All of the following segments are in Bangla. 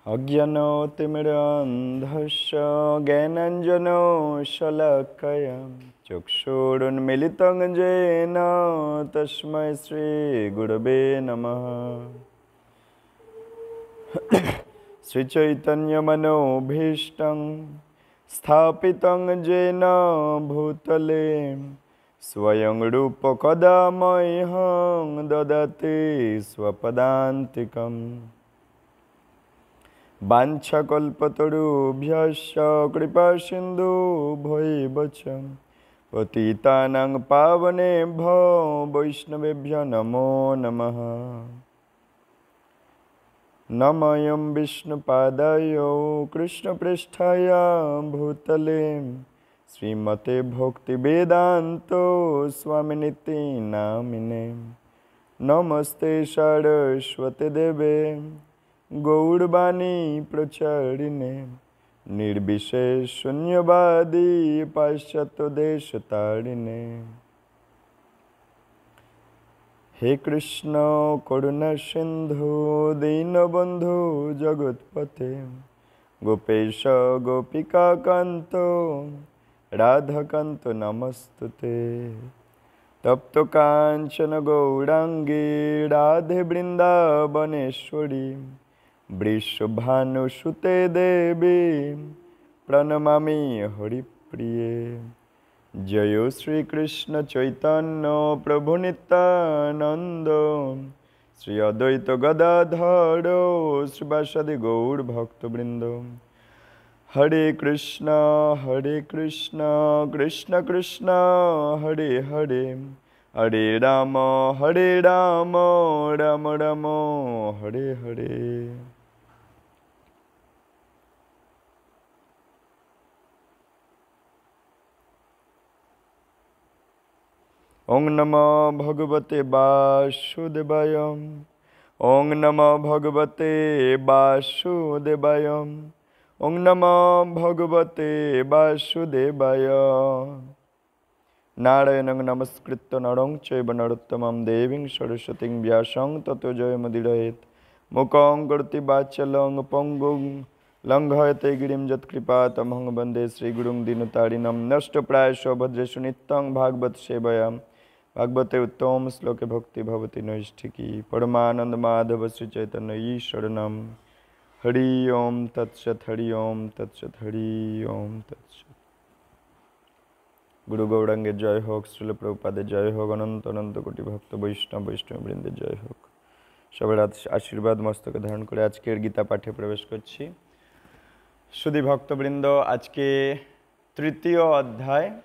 अज्ञानतिमिरान्धस्य ज्ञानाञ्जनशलाकया चक्षुरुन्मीलितं येन तस्मै श्रीगुरवे नमः। श्रीचैतन्यमनोभीष्टं स्थापितं येन भूतले स्वयं रूप कदा मह्यं ददाति स्वपदान्तिकम्। वाञ्छाकल्पतरुभ्यश्च कृपासिन्धुभ्यैव च पतितानां पावनेभ्यो वैष्णवेभ्यो नमो नमः। नमोऽयं विष्णुपादाय कृष्णप्रेष्ठाय भूतले श्रीमते भक्तिवेदान्तो स्वामिनिति नामिने। नमस्ते सरस्वती देवे गौरवाणी प्रचारिणे निर्विशेष शून्यवादी पाश्चात्य देशतारिणे। हे कृष्ण करुणा सिंधु दीनबंधु जगत्पते गोपेश गोपिका कांत राधाकांत नमस्तुते। तप्त कांचन गौरांगी राधे वृंदावनेश्वरी वृषभानुसुते देवी प्रणमामि हरिप्रिये। जय श्री कृष्ण चैतन्य प्रभु नित्यानंद श्री अद्वैत गदाधर श्रीवासादि गौर भक्तवृंद। हरे कृष्ण कृष्ण कृष्ण हरे हरे हरे राम राम राम हरे हरे। ओं नमो भगवते वासुदेवाय ओं नमो भगवते वासुदेवाय ओं नमो भगवते वासुदेवाय। नारायणं नमस्कृत्य नरं चैव नरोत्तमं देवीं सरस्वतीं व्यासं ततो जयमुदीरयेत्। मूकं करोति वाचालं पङ्गुं लङ्घयते गिरिं यत्कृपातमहं वन्दे श्रीगुरुं दीनतारिणं। नष्टप्रायशो भद्रेषु नित्यं भागवत सेवयां भागवते उत्तम श्लोके भक्ति भवति नैष्ठिकी। परमानंद माधव श्री चैतन्य ईश्वरनम। हरि ओम तत्सत हरि ओम तत्सत हरि ओम तत्सत। गुरु गौरांगे जय होक, श्रील प्रभुपादे जय होक, अनंत अनंत कोटि भक्त वैष्णव वृंदे जय होक। सबार आशीर्वाद मस्तके धारण करे आजकेर गीता पाठे प्रवेश करछि। सुधी भक्तवृंद, आज के तृतीय अध्याय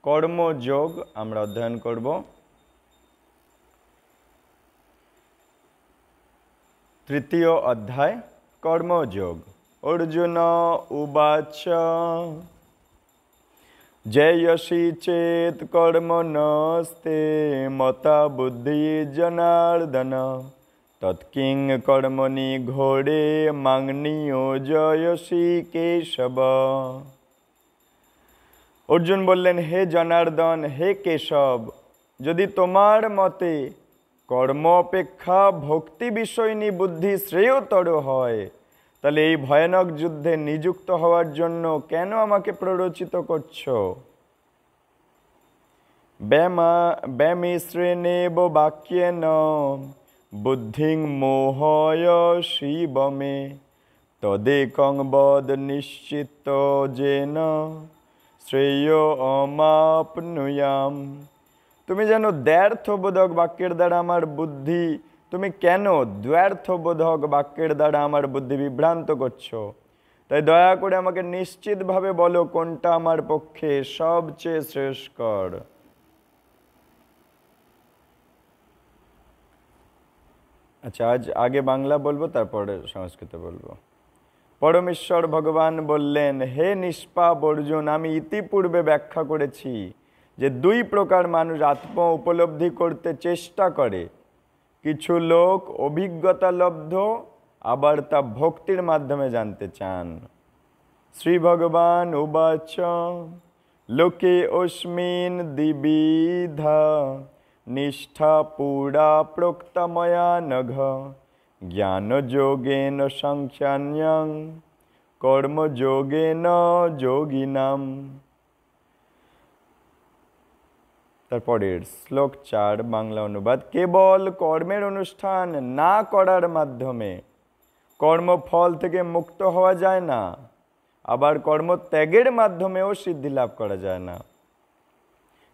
कर्मयोग आमरा अध्ययन करब। तृतीय अध्याय कर्मयोग। अर्जुन उवाच जयसि चेत् कर्मणस्ते मता बुद्धि जनार्दन तत्किं कर्मणि घोरे मां नियोजयसि केशव। अर्जुन बोलें, हे जनार्दन, हे केशव, यदि तोमार मते कर्म अपेक्षा भक्ति विषयनी बुद्धि श्रेयतर हय ताहले এই ভয়ানক যুদ্ধে নিযুক্ত হওয়ার জন্য কেন আমাকে প্ররোচিত করছো? ব্যামিশ্রেণেব বাক্যেন বুদ্ধিং মোহয় শিবমে তদেকং বদ নিশ্চিত যেন শ্রেয় অমাপনুয়াম। তুমি যেন দ্ব্যর্থবোধক বাক্যের দ্বারা আমার বুদ্ধি তুমি কেন দ্ব্যর্থবোধক বাক্যের দ্বারা আমার বুদ্ধি বিভ্রান্ত করছো? তাই দয়া করে আমাকে নিশ্চিতভাবে বলো কোনটা আমার পক্ষে সবচেয়ে শ্রেয়স্কর। আচ্ছা, আজ আগে বাংলা বলবো, তারপরে সংস্কৃত বলবো। পরমেশ্বর ভগবান বললেন, হে নিষ্পাপ অর্জুন, আমি ইতিপূর্বে ব্যাখ্যা করেছি যে দুই প্রকার মানুষ আত্ম উপলব্ধি করতে চেষ্টা করে। কিছু লোক অভিজ্ঞতা লব্ধ, আবার তা ভক্তির মাধ্যমে জানতে চান। শ্রী ভগবান উবাচ লোকে অস্মিন দ্বিবিধা निष्ठा पूरा प्रोक्तमया नघ জ্ঞানযোগেন সাংখ্যান্যং কর্মযোগেন যোগিনাম। তারপরের শ্লোক 4 বাংলা অনুবাদ। কেবল কর্মের অনুষ্ঠান না করার মাধ্যমে কর্মফল থেকে মুক্ত হওয়া যায় না, আবার কর্মত্যাগের মাধ্যমেও সিদ্ধি লাভ করা যায় না।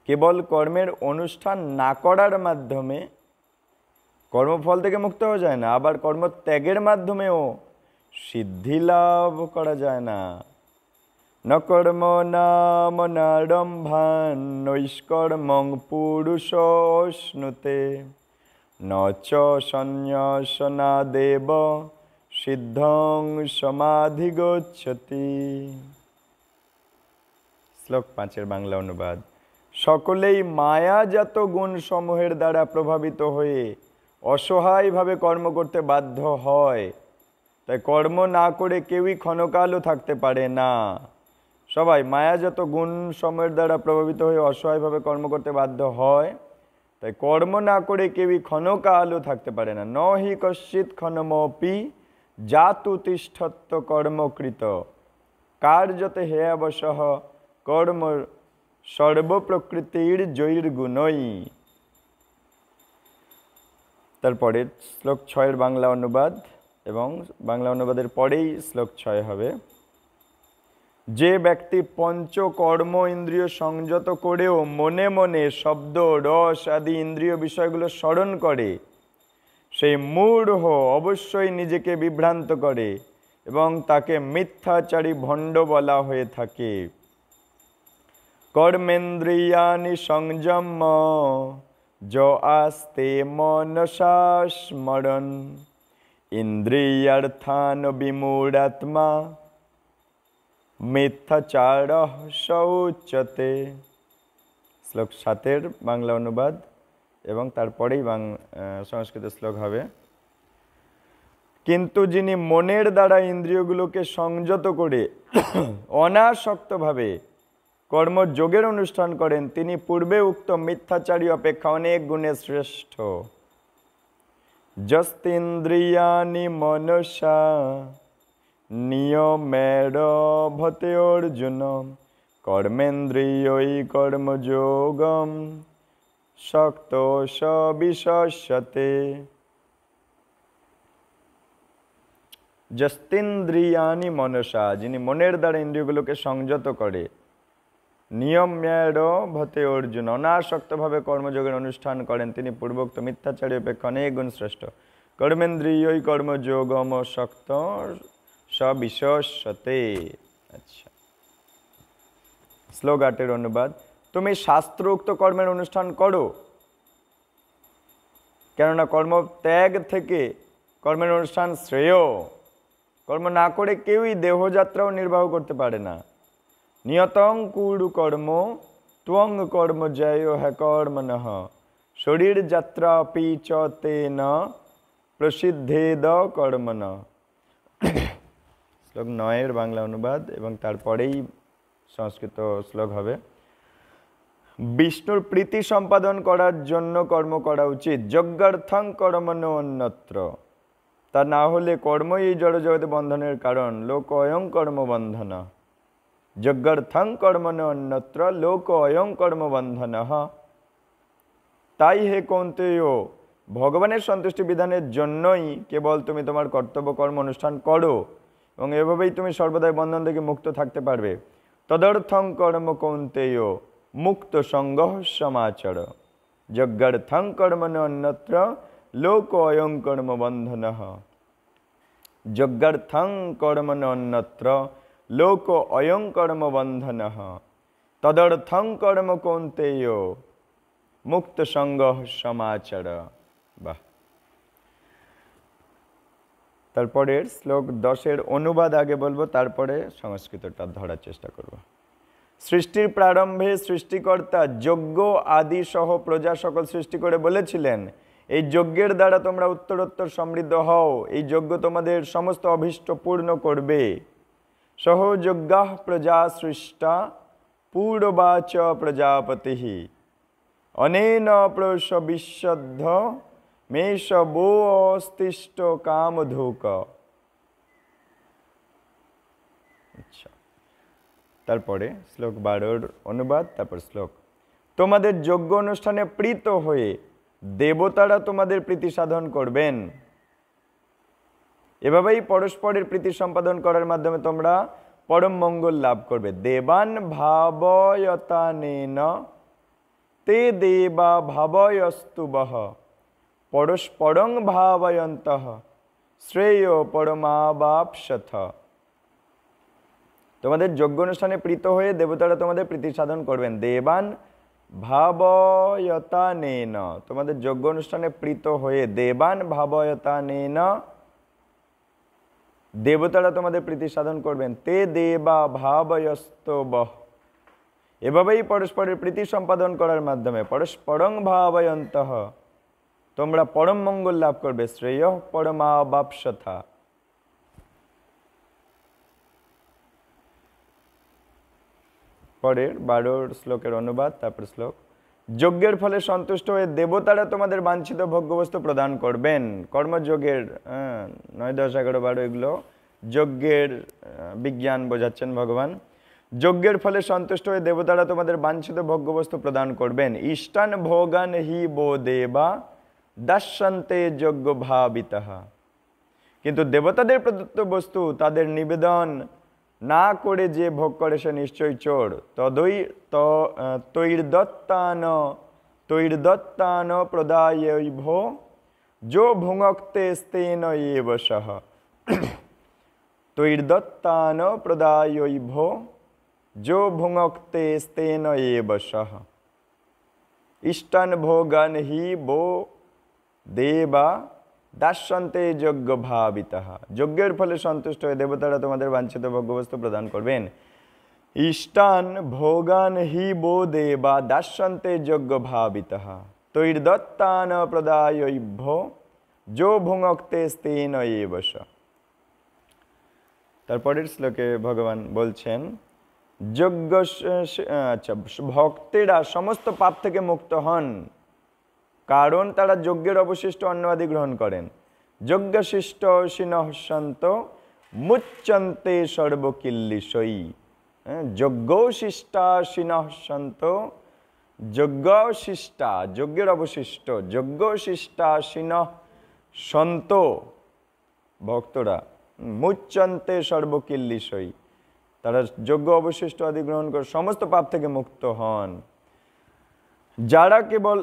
কেবল কর্মের অনুষ্ঠান না করার মাধ্যমে কর্মফল থেকে মুক্ত হওয়া যায় না, আবার কর্মত্যাগের মাধ্যমেও সিদ্ধি লাভ করা যায় না। ন কর্ম নাম নারম্ভান নৈষ্কর্মং পুরুষোষ্ণুতে ন চ সন্ন্যাসনাদেব সিদ্ধং সমাধিগচ্ছতি। শ্লোক 5 বাংলা অনুবাদ। সকলেই মায়াজাত গুণ সমূহের দ্বারা প্রভাবিত হয়ে অসহায়ভাবে কর্ম করতে বাধ্য হয়, তাই কর্ম না করে কেউই ক্ষণকালও থাকতে পারে না। সবাই মায়াজাত গুণ সমূহের দ্বারা প্রভাবিত হয়ে অসহায়ভাবে কর্ম করতে বাধ্য হয়, তাই কর্ম না করে কেউই ক্ষণকালও থাকতে পারে না। ন হি কশ্চিৎ ক্ষণমপি জাতু তিষ্ঠত্ব কর্মকৃত কার্যতে হেয়াবশঃ কর্ম সর্বপ্রকৃতির জৈর্গুণই। তারপরে শ্লোক 6 বাংলা অনুবাদ এবং বাংলা অনুবাদের পরেই শ্লোক 6 হবে। যে ব্যক্তি পঞ্চকর্ম ইন্দ্রিয় সংযত করেও মনে মনে শব্দ রস আদি ইন্দ্রিয় বিষয়গুলো স্মরণ করে, সেই মূঢ় অবশ্যই নিজেকে বিভ্রান্ত করে এবং তাকে মিথ্যাচারী ভণ্ড বলা হয়ে থাকে। কর্মেন্দ্রিয়ানি সংযম্য য আস্তে মনসা স্মরণ ইন্দ্রিয়ার্থান বিমূঢ়াত্মা মিথ্যাচার শৌচতে। শ্লোক 7 বাংলা অনুবাদ এবং তারপরেই সংস্কৃত শ্লোক হবে। কিন্তু যিনি মনের দ্বারা ইন্দ্রিয়গুলোকে সংযত করে অনাসক্তভাবে কর্মযোগের অনুষ্ঠান করেন, তিনি পূর্বে উক্ত মিথ্যাচারী অপেক্ষা অনেক গুণে শ্রেষ্ঠ। যস্তেন্দ্রিয়ানি মনসা নিয়মের ভতে অর্জুন কর্মেন্দ্রিয়ই কর্মযোগম শক্ত সবিশস্যতে। যস্তেন্দ্রিয়ানি মনসা, যিনি মনের দ্বারা ইন্দ্রিয়গুলোকে সংযত করে, নিয়মের ভতে অর্জুন, অনাসক্তভাবে কর্মযোগের অনুষ্ঠান করেন, তিনি পূর্বোক্ত মিথ্যাচারী অপেক্ষা অনেক গুণ শ্রেষ্ঠ। কর্মেন্দ্রিয়ই কর্মযোগম শক্ত সবিশস্যতে। আচ্ছা, শ্লোক 8 অনুবাদ। তুমি শাস্ত্রোক্ত কর্মের অনুষ্ঠান করো, কেননা কর্ম ত্যাগ থেকে কর্মের অনুষ্ঠান শ্রেয়। কর্ম না করে কেউই দেহযাত্রাও নির্বাহ করতে পারে না। নিয়তং কুরু কর্ম ত্বং কর্ম জয় হ্যকর্মণঃ শরীর যাত্রা পি চ তেন প্রসিদ্ধেদ কর্মণ। শ্লোক 9 বাংলা অনুবাদ এবং তারপরেই সংস্কৃত শ্লোক হবে। বিষ্ণুর প্রীতি সম্পাদন করার জন্য কর্ম করা উচিত, যজ্ঞার্থং কর্মণ অন্যত্র। তা না হলে কর্মই এই জড়জগতে বন্ধনের কারণ। লোক অয়ং কর্মবন্ধন যজ্ঞার্থং কর্মণ অন্যত্র লোক অয়ং কর্মবন্ধন। তাই হে কৌন্তেয়, ভগবানের সন্তুষ্টি বিধানের জন্যই কেবল তুমি তোমার কর্তব্য কর্ম অনুষ্ঠান করো এবং এভাবেই তুমি সর্বদাই বন্ধন থেকে মুক্ত থাকতে পারবে। তদর্থং কর্ম কৌন্তেয় মুক্ত সঙ্গ সমাচর যজ্ঞার্থং কর্মণ অন্যত্র লোক অয়ং কর্মবন্ধন। যজ্ঞার্থং কর্মণ অন্যত্র লোক অয়ং কর্মবন্ধন। তদর্থং কর্ম কৌন্তেয় মুক্ত সঙ্গ সমাচর। বাহ। তারপরের শ্লোক 10 অনুবাদ আগে বলবো, তারপরে সংস্কৃতটা ধরার চেষ্টা করব। সৃষ্টির প্রারম্ভে সৃষ্টিকর্তা যজ্ঞ আদি সহ প্রজা সকল সৃষ্টি করে বলেছিলেন, এই যজ্ঞের দ্বারা তোমরা উত্তরোত্তর সমৃদ্ধ হও, এই যজ্ঞ তোমাদের সমস্ত অভীষ্ট পূর্ণ করবে। সহযজ্ঞা প্রজা সৃষ্টা পূর্বাচ প্রজাপতি অনেন প্রসবিষ্যদ্ধ মেষ বো অস্তিষ্ঠ কামধুক। আচ্ছা, তারপরে শ্লোক 12 অনুবাদ, তারপর শ্লোক। তোমাদের যজ্ঞ অনুষ্ঠানে প্রীত হয়ে দেবতারা তোমাদের প্রীতি সাধন করবেন। এভাবেই পরস্পরের প্রীতি সম্পাদন করার মাধ্যমে তোমরা পরম মঙ্গল লাভ করবে। দেবান ভাবয়তানেন তে দেবা ভাবয়স্তুবহ পরস্পরং ভাবয়ন্তঃ শ্রেয় পরমাবাপসথ। তোমাদের যজ্ঞ অনুষ্ঠানে প্রীত হয়ে দেবতারা তোমাদের প্রীতি সাধন করবেন। দেবান ভাবয়তানেন, তোমাদের যজ্ঞ অনুষ্ঠানে প্রীত হয়ে দেবান ভাবয়তানেন, দেবতারা তোমাদের প্রীতি সাধন করবেন। তে দেবা ভাবয়স্তবহ, এভাবেই পরস্পরের প্রীতি সম্পাদন করার মাধ্যমে পরস্পরং ভাবয়ন্তঃ তোমরা পরম মঙ্গল লাভ করবে। শ্রেয় পরমাবাপসথা। পরের 12 শ্লোকের অনুবাদ, তারপর শ্লোক। যজ্ঞের ফলে সন্তুষ্ট হয়ে দেবতারা তোমাদের বাঞ্ছিত ভোগ্যবস্তু প্রদান করবেন। কর্মযোগের 9, 10, 11, 12 এগুলো যজ্ঞের বিজ্ঞান বোঝাচ্ছেন ভগবান। যজ্ঞের ফলে সন্তুষ্ট হয়ে দেবতারা তোমাদের বাঞ্ছিত ভোগ্যবস্তু প্রদান করবেন। ইষ্টান ভোগান হি বো দেবা দাস্যন্তে যজ্ঞ ভাবিতঃ। কিন্তু দেবতাদের প্রদত্ত বস্তু তাদের নিবেদন না করে যে ভোগ করে সে নিশ্চয়ই চোর। তৈর্দত্তান প্রদায়ৈভ যো ভুঙ্ক্তে স্তেন এব সহ। তৈর্দত্তান প্রদায়ৈভ যো ভুঙ্ক্তে স্তেন এব সহ। ইষ্টান ভোগান হি বো দেবা দাস্যন্তে যজ্ঞ ভাবিতঃ। যজ্ঞের ফলে সন্তুষ্ট হয়ে দেবতারা তোমাদের বাঞ্ছিত ভোগ্যবস্তু প্রদান করবেন। ইষ্টান ভোগান হি বো দেবা দাস্যন্তে যজ্ঞ ভাবিতঃ তৈর্দত্তান প্রদায়ৈভ যো ভুঙ্ক্তে স্তেন এব সহ। তারপরের শ্লোকে ভগবান বলছেন যজ্ঞ ভক্তেরা সমস্ত পাপ থেকে মুক্ত হন, কারণ তারা যজ্ঞের অবশিষ্ট অন্ন আদি গ্রহণ করেন। যজ্ঞশিষ্ট সিনহসন্ত মুচ্যন্তে সর্বকিল্লিশৈ। যজ্ঞশিষ্টা সিনহসন্ত, যজ্ঞশিষ্টা যজ্ঞের অবশিষ্ট, যজ্ঞশিষ্টা সিনহসন্ত ভক্তরা মুচ্যন্তে সর্বকিল্লিশৈ, তারা যজ্ঞ অবশিষ্ট আদি গ্রহণ করে সমস্ত পাপ থেকে মুক্ত হন। যারা কেবল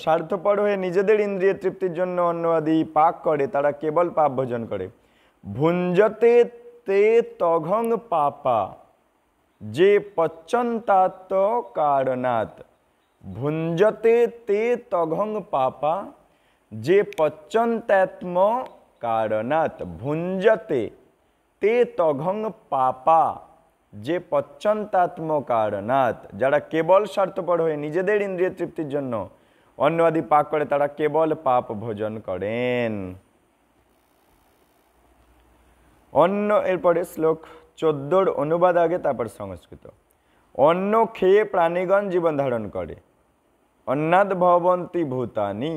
স্বার্থপর হয়ে নিজেদের ইন্দ্রিয় তৃপ্তির জন্য অন্ন আদি পাক করে তারা কেবল পাপ ভোজন করে। ভুঞ্জতে তে তঘং পাপা যে পচ্যন্তাত্ম কারণাৎ। ভুঞ্জতে তে তঘং পাপা যে পচ্যন্তাত্ম কারণাৎ। ভুঞ্জতে তে তঘং পাপা যে পচ্যন্তাত্ম কারণাৎ। যারা কেবল স্বার্থপর হয়ে নিজেদের ইন্দ্রিয় তৃপ্তির জন্য অন্ন আদি পাক করে তারা কেবল পাপ ভোজন করেন। অন্ন, এরপরে শ্লোক 14 অনুবাদ আগে, তারপর সংস্কৃত। অন্ন খেয়ে প্রাণীগণ জীবন ধারণ করে। অন্নাদ ভবন্তি ভূতানি,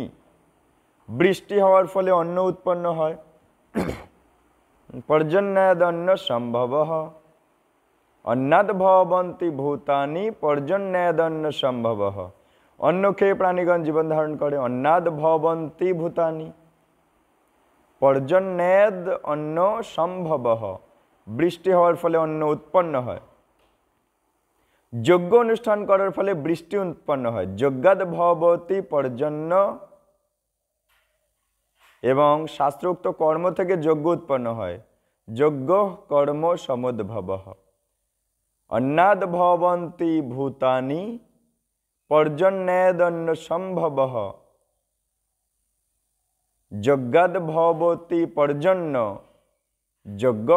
বৃষ্টি হওয়ার ফলে অন্ন উৎপন্ন হয়। পর্জন্যাদ অন্ন সম্ভবঃ। অন্নাদ ভবন্তি ভূতানি পর্জন্যাদন্ন সম্ভবঃ। অন্ন খেয়ে প্রাণীগণ জীবন ধারণ করে। অন্নাদ ভবন্তি ভূতানি পর্জন্যাদ অন্ন সম্ভবঃ, বৃষ্টি হওয়ার ফলে অন্ন উৎপন্ন হয়। যজ্ঞ অনুষ্ঠান করার ফলে বৃষ্টি উৎপন্ন হয়। যজ্ঞাদ ভবতি পর্জন্য, এবং শাস্ত্রোক্ত কর্ম থেকে যজ্ঞ উৎপন্ন হয়। যজ্ঞ কর্ম সমুদ্ভবঃ। অন্নাদ ভবন্তি ভূতানি পর্জন্যাদন্ন সম্ভবঃ। যজ্ঞাদ ভবতি পর্জন্য যজ্ঞ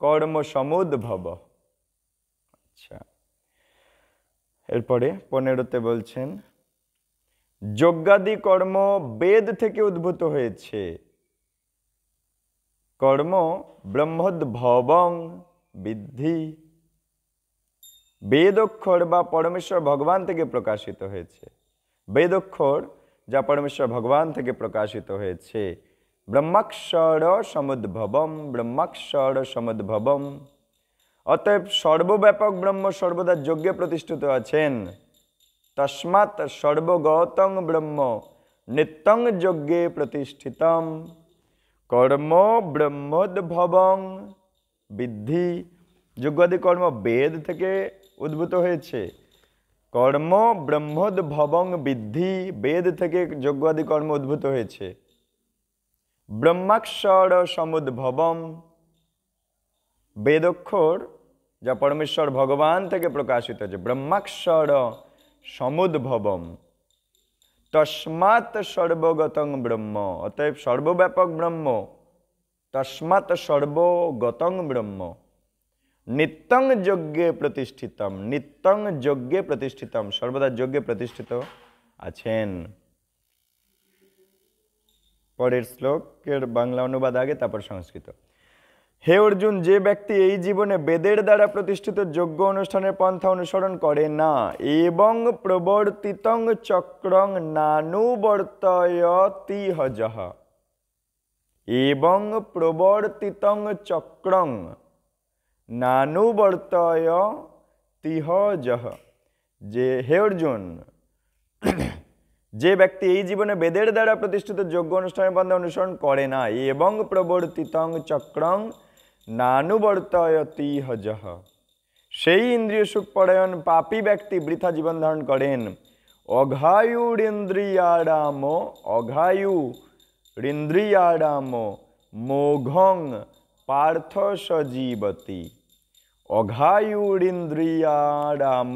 কর্ম সমুদ্ভব। আচ্ছা, এরপরে 15তে বলছেন যজ্ঞাদি কর্ম বেদ থেকে উদ্ভূত হয়েছে। কর্ম ব্রহ্মোদ্ভবং বিদ্ধি। বেদক্ষর বা পরমেশ্বর ভগবান থেকে প্রকাশিত হয়েছে। বেদক্ষর যা পরমেশ্বর ভগবান থেকে প্রকাশিত হয়েছে। ব্রহ্মাক্ষর সমুদ্ভবম, ব্রহ্মাক্ষর সমুদ্ভবম। অতএব সর্বব্যাপক ব্রহ্ম সর্বদা যজ্ঞে প্রতিষ্ঠিত আছেন। তস্মাৎ সর্বগতং ব্রহ্ম নিত্যং যজ্ঞে প্রতিষ্ঠিতম। কর্ম ব্রহ্মোদ্ভবং বিদ্ধি। যজ্ঞাদি কর্ম বেদ থেকে উদ্ভূত হয়েছে। কর্ম ব্রহ্মোদ্ভবং বিদ্ধি, বেদ থেকে যজ্ঞাদি কর্ম উদ্ভূত হয়েছে। ব্রহ্মাক্ষর সমুদ্ভবম, বেদক্ষর যা পরমেশ্বর ভগবান থেকে প্রকাশিত হয়েছে। ব্রহ্মাক্ষর সমুদ্ভবম তস্মাৎ সর্বগতং ব্রহ্ম, অতএব সর্বব্যাপক ব্রহ্ম। তস্মাৎ সর্বগতং ব্রহ্ম নিত্যং যজ্ঞে প্রতিষ্ঠিতম, নিত্যং যজ্ঞে প্রতিষ্ঠিতম, সর্বদা যজ্ঞে প্রতিষ্ঠিত আছেন। পরের শ্লোকের বাংলা অনুবাদ আগে, তারপর সংস্কৃত। হে অর্জুন, যে ব্যক্তি এই জীবনে বেদের দ্বারা প্রতিষ্ঠিত যজ্ঞ অনুষ্ঠানের পন্থা অনুসরণ করে না এবং প্রবর্তিতং চক্রং নানুবর্তয়তি হজঃ, এবং প্রবর্তিতং চক্রং নানুবর্তয়তি হজঃ, যে হে অর্জুন, যে ব্যক্তি এই জীবনে বেদের দ্বারা প্রতিষ্ঠিত যজ্ঞ অনুষ্ঠানের পন্থা অনুসরণ করে না এবং প্রবর্তিতং চক্রং নানুবর্তয়তি হজঃ, সেই ইন্দ্রিয় সুখ পরায়ণ পাপী ব্যক্তি বৃথা জীবন ধারণ করেন। অঘায়ুরিন্দ্রিয়ারাম, অঘায়ুরিন্দ্রিয়ারাম মোঘং পার্থ সজীবতি। অঘায়ুরিন্দ্রিয়ারাম,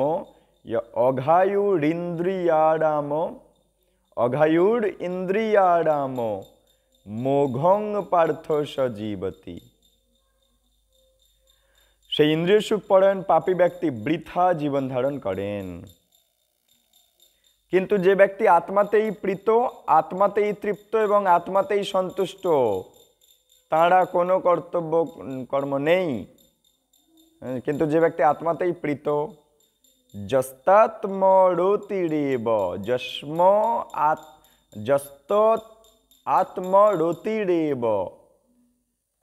অঘায়ুরিন্দ্রিয়ারাম, অঘায়ুর ইন্দ্রিয়ারাম মোঘং পার্থ সজীবতি। সেই ইন্দ্রিয় সুখ পরায়ণ পাপী ব্যক্তি বৃথা জীবন ধারণ করেন। কিন্তু যে ব্যক্তি আত্মাতেই প্রীত, আত্মাতেই তৃপ্ত এবং আত্মাতেই সন্তুষ্ট, তাঁরা কোনো কর্তব্য কর্ম নেই। কিন্তু যে ব্যক্তি আত্মাতেই প্রীত, যস্তাত্মরতিরেব, যস্ত আত্মরতিরেব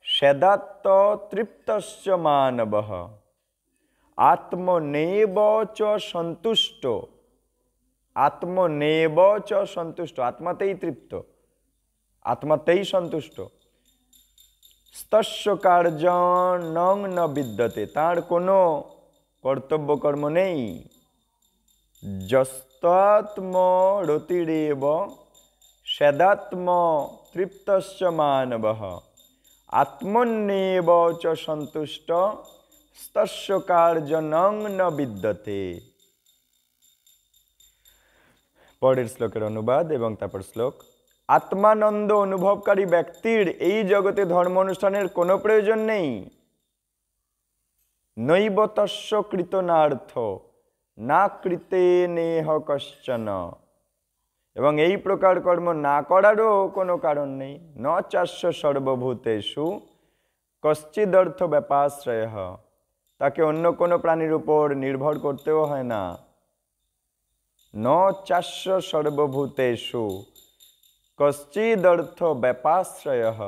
সেদাত্ম তৃপ্তস্য মানবঃ আত্মনেব চ সন্তুষ্ট, আত্মনেব চ সন্তুষ্ট, আত্মাতেই তৃপ্ত, আত্মাতেই সন্তুষ্ট। স্তস্য কার্যং ন বিদ্যতে, তার কোনো কর্তব্য কর্ম নেই। যস্তাত্মরতিরেব সেদাত্ম তৃপ্তস্য মানবঃ আত্মন্যেব চ সন্তুষ্ট স্তস্য কার্যং ন বিদ্যতে। পরের শ্লোকের অনুবাদ এবং তারপর শ্লোক। আত্মানন্দ অনুভবকারী ব্যক্তির এই জগতে ধর্ম অনুষ্ঠানের কোনো প্রয়োজন নেই। নৈব তস্য কৃতনার্থ না কৃতে নেহ কশ্চন, এবং এই প্রকার কর্ম না করারও কোনো কারণ নেই। ন চাস্য সর্বভূতেষু কশ্চিদর্থ ব্যাপাশ্রয়ঃ, তাকে অন্য কোনো প্রাণীর উপর নির্ভর করতেও হয় না। ন চাস্য সর্বভূতেষু কশ্চিদর্থ ব্যাপাশ্রয়ঃ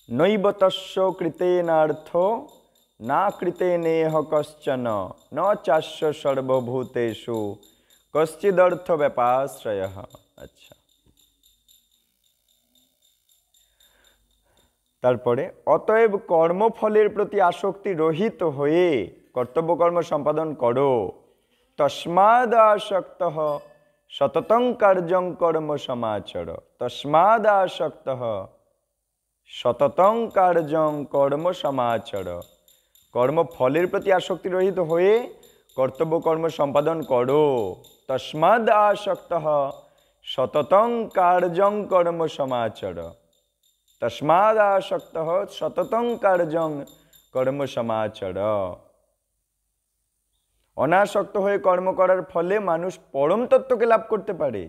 নৈব তস্য কৃতেনার্থ না কৃতে নেহ কশ্চন ন চাস্য সর্বভূতেষু কশ্চিদর্থ ব্যাপাশ্রয়ঃ। আচ্ছা, তারপরে অতএব কর্মফলের প্রতি আসক্তি রহিত হয়ে কর্তব্য কর্ম সম্পাদন করো। তস্মাদ আসক্তঃ সততং কার্যং কর্ম সমাচর, তস্মাদ আসক্তঃ সততং কার্যং কর্ম সমাচর, কর্মফলের প্রতি আসক্তি রহিত হয়ে কর্তব্য কর্ম সম্পাদন করো। তস্মাদ আসক্তঃ সততং কার্যং কর্ম সমাচর, তস্মাদ আসক্তঃ সততং কার্যং কর্ম সমাচর। অনাসক্ত হয়ে কর্ম করার ফলে মানুষ পরম তত্ত্বকে লাভ করতে পারে।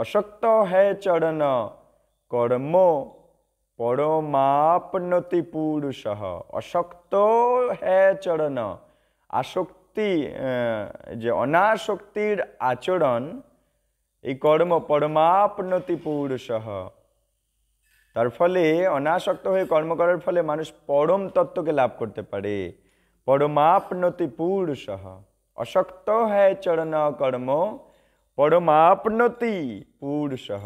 অসক্ত হ্যায় চরণ কর্ম পরমাপ্নতি পুরুষঃ, অসক্ত হ্যায় চরণ, আসক্তি যে অনাসক্তির আচরণ এই কর্ম পরমাপ্নতি পুরুষঃ। তার ফলে অনাসক্ত হয়ে কর্ম করার ফলে মানুষ পরম তত্ত্বকে লাভ করতে পারে। পরমাপ্নতি পুরুষঃ। অশক্ত হ্যায় চরণ কর্ম পরমাপ্নতি পুরুষঃ।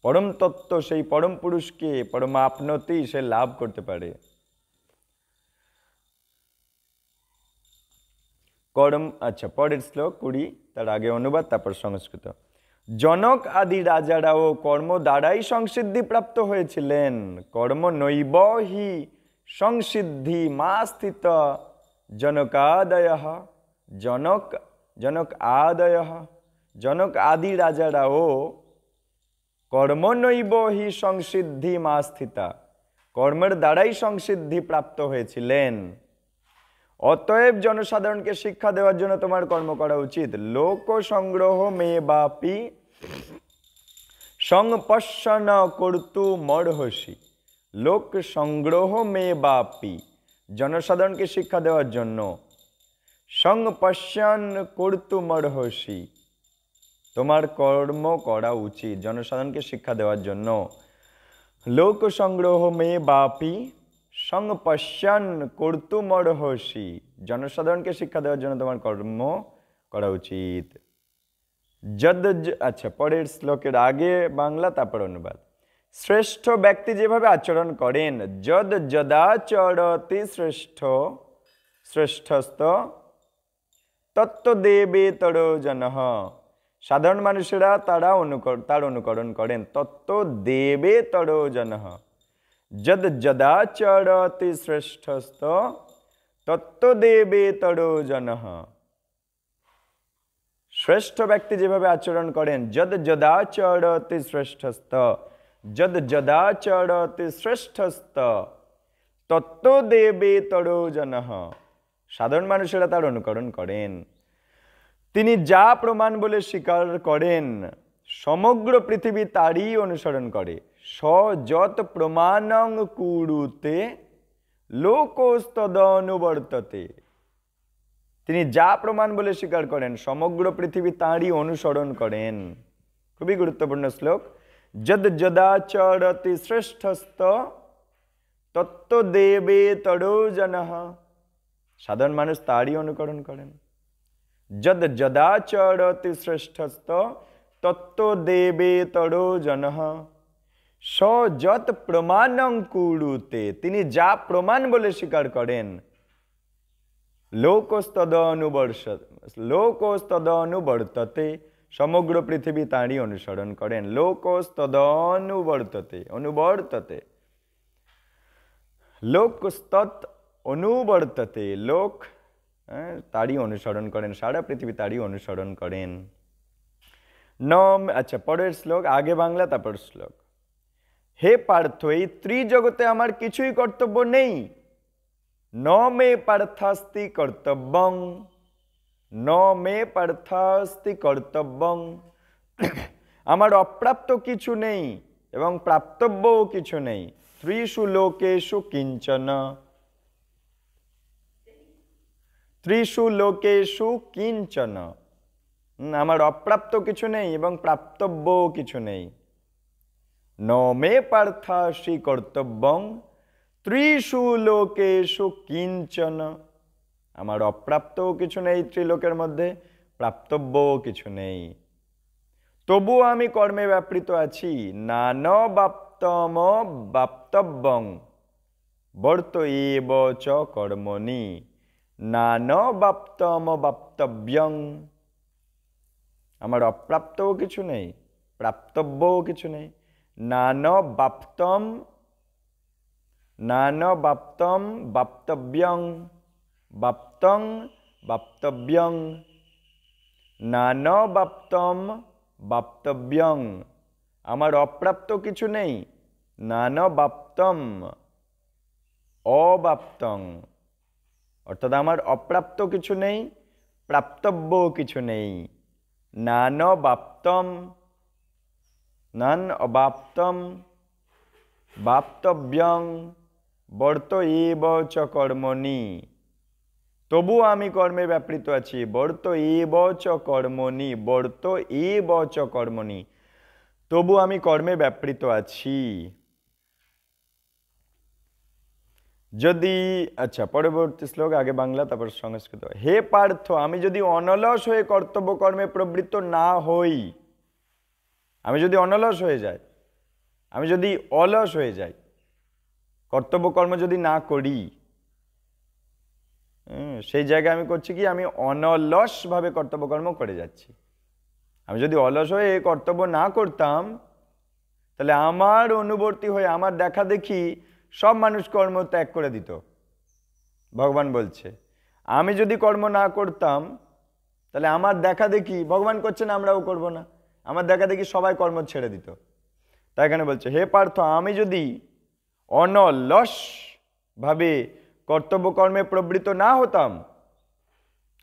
পরম তত্ত্ব সেই পরম পুরুষকে পরমাপ্নতি সে লাভ করতে পারে। কর্ম আচ্ছা, পরের শ্লোক 20, তার আগে অনুবাদ তারপর সংস্কৃত। জনক আদি রাজারাও কর্ম দ্বারাই সংসিদ্ধি প্রাপ্ত হয়েছিলেন। কর্ম নৈব হি সংসিদ্ধি মা স্থিত জনকাদয়ঃ। জনক আদি রাজারাও কর্ম নৈব হি সংসিদ্ধি মা স্থিতা, কর্মের দ্বারাই সংসিদ্ধি প্রাপ্ত হয়েছিলেন। অতএব জনসাধারণকে শিক্ষা দেওয়ার জন্য তোমার কর্ম করা উচিত। লোক সংগ্রহ মে বাপি সংপশ্যন কর্তু মর্হসি। লোক সংগ্রহ মে বাপি, জনসাধারণকে শিক্ষা দেওয়ার জন্য। সংপশ্যন কর্তু মর্হসি, তোমার কর্ম করা উচিত জনসাধারণকে শিক্ষা দেওয়ার জন্য। লোক সংগ্রহ মে বাপি সংপশ্যন কর্তুমর্হসি, জনসাধারণকে শিক্ষা দেওয়ার জন্য তোমার কর্ম করা উচিত। আচ্ছা, পরের শ্লোকের আগে বাংলা তারপর অনুবাদ। শ্রেষ্ঠ ব্যক্তি যেভাবে আচরণ করেন, যদ যদাচরতি শ্রেষ্ঠস্ত তত্ত্বদেবেতর জনঃ। সাধারণ মানুষেরা তার অনুকরণ করেন। তত্ত্বদেবেতর জনঃ। যদ যদাচরতি শ্রেষ্ঠস্ত তত্ত্বদেবেতর জনঃ। শ্রেষ্ঠ ব্যক্তি যেভাবে আচরণ করেন, যদ যদাচরতি শ্রেষ্ঠস্ত, যদ যদাচরতি শ্রেষ্ঠস্ত তত্ত্বদেবেতর জনঃ। সাধারণ মানুষেরা তার অনুকরণ করেন। তিনি যা প্রমাণ বলে স্বীকার করেন, সমগ্র পৃথিবী তারই অনুসরণ করে। স যত প্রমাণং কুরুতে লোকস্তদনুবর্ততে। তিনি যা প্রমাণ বলে স্বীকার করেন, সমগ্র পৃথিবী তাঁরই অনুসরণ করেন। খুবই গুরুত্বপূর্ণ শ্লোক। যদ যদাচরতি শ্রেষ্ঠস্ত তত্ত্বদেবেতর জনঃ। সাধারণ মানুষ তারই অনুকরণ করেন। যদ যদাচরতি শ্রেষ্ঠস্ত তত্ত্বদেবেতর জনঃ। স যত প্রমাণং কুরুতে, তিনি যা প্রমাণ বলে স্বীকার করেন। লোকস্তদনুবর্ততে, সমগ্র পৃথিবী তাঁরই অনুসরণ করেন। লোকস্তদনুবর্ততে, অনুবর্ততে, লোকস্তৎ অনুবর্ততে, লোক তারই অনুসরণ করেন, সারা পৃথিবী তারই অনুসরণ করেন। আচ্ছা, পরের শ্লোক আগে বাংলা তারপর শ্লোক। হে পার্থ, এই ত্রিজগতে আমার কিছুই কর্তব্য নেই। ন মে পার্থাস্তি কর্তব্যং, ন মে পার্থাস্তি কর্তব্যং। আমার অপ্রাপ্ত কিছু নেই এবং প্রাপ্তব্যও কিছু নেই। ত্রিষু লোকেষু কিঞ্চন, ত্রিষু লোকেষু কিঞ্চন। আমার অপ্রাপ্ত কিছু নেই এবং প্রাপ্তব্যও কিছু নেই। ন মে পার্থাসি কর্তব্যং ত্রিষু লোকেষু কিঞ্চন। আমার অপ্রাপ্তও কিছু নেই ত্রিলোকের মধ্যে, প্রাপ্তব্যও কিছু নেই। তবুও আমি কর্মে ব্যাপৃত আছি। নান বাপ্তম বাপ্তব্যং বর্ত এব চ কর্মণি। নান বাপ্তম বাপ্তব্যং। আমার অপ্রাপ্তও কিছু নেই, প্রাপ্তব্যও কিছু নেই। নান বাপ্তম, নান বাপ্তম বাপ্তব্যং, বাপ্তং বাপ্তব্যং। নান বাপ্তম বাপ্তব্যং। আমার অপ্রাপ্ত কিছু নেই। নান বাপ্তম অবাপ্তং, অর্থাৎ আমার অপ্রাপ্ত কিছু নেই, প্রাপ্তব্য কিছু নেই। নান বাপ্তম, নান অবাপ্তম বাপ্তব্যং বর্ত এব চ কর্মণি। তবু আমি কর্মে ব্যাপৃত আছি। বর্ত এব চ কর্মণি, বর্ত এব চ কর্মণি, তবু আমি কর্মে ব্যাপৃত আছি। যদি আচ্ছা, পরবর্তী শ্লোক, আগে বাংলা তারপর সংস্কৃত। হে পার্থ, আমি যদি অনলস হয়ে কর্তব্য কর্মে প্রবৃত্ত না হই, আমি যদি অনলস হয়ে যাই, আমি যদি অলস হয়ে যাই, কর্তব্য কর্ম যদি না করি, সেই জায়গায় আমি করছি কি, আমি অনলস ভাবে কর্তব্য কর্ম করে যাচ্ছি। আমি যদি অলস হয়ে কর্তব্য না করতাম, তাহলে আমার অনুবর্তী হয়ে, আমার দেখা দেখি সব মানুষ কর্ম ত্যাগ করে দিত। ভগবান বলছে আমি যদি কর্ম না করতাম, তাহলে আমার দেখা দেখি, ভগবান করছে না আমরাও করব না, আমার দেখা দেখি সবাই কর্ম ছেড়ে দিত। তাই এখানে বলছে হে পার্থ, আমি যদি অনলস ভাবে কর্তব্য কর্মে প্রবৃত্ত না হতাম,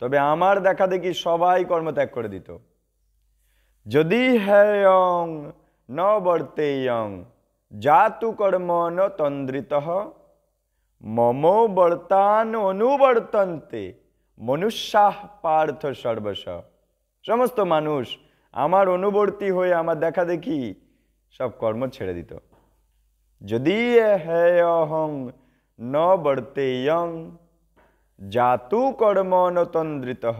তবে আমার দেখা দেখি সবাই কর্মত্যাগ করে দিত। যদি হেয়ং ন বর্তেয়ং জাতু কর্ম ন তন্দ্রিতঃ মমো বর্তান অনুবর্তন্তে মনুষ্যাঃ পার্থ সর্বশ। সমস্ত মানুষ আমার অনুবর্তী হয়ে আমার দেখা দেখি সব কর্ম ছেড়ে দিত। যদি হেয়ং ন বর্তেয়ং জাতু কর্ম ন তন্দ্রিতঃ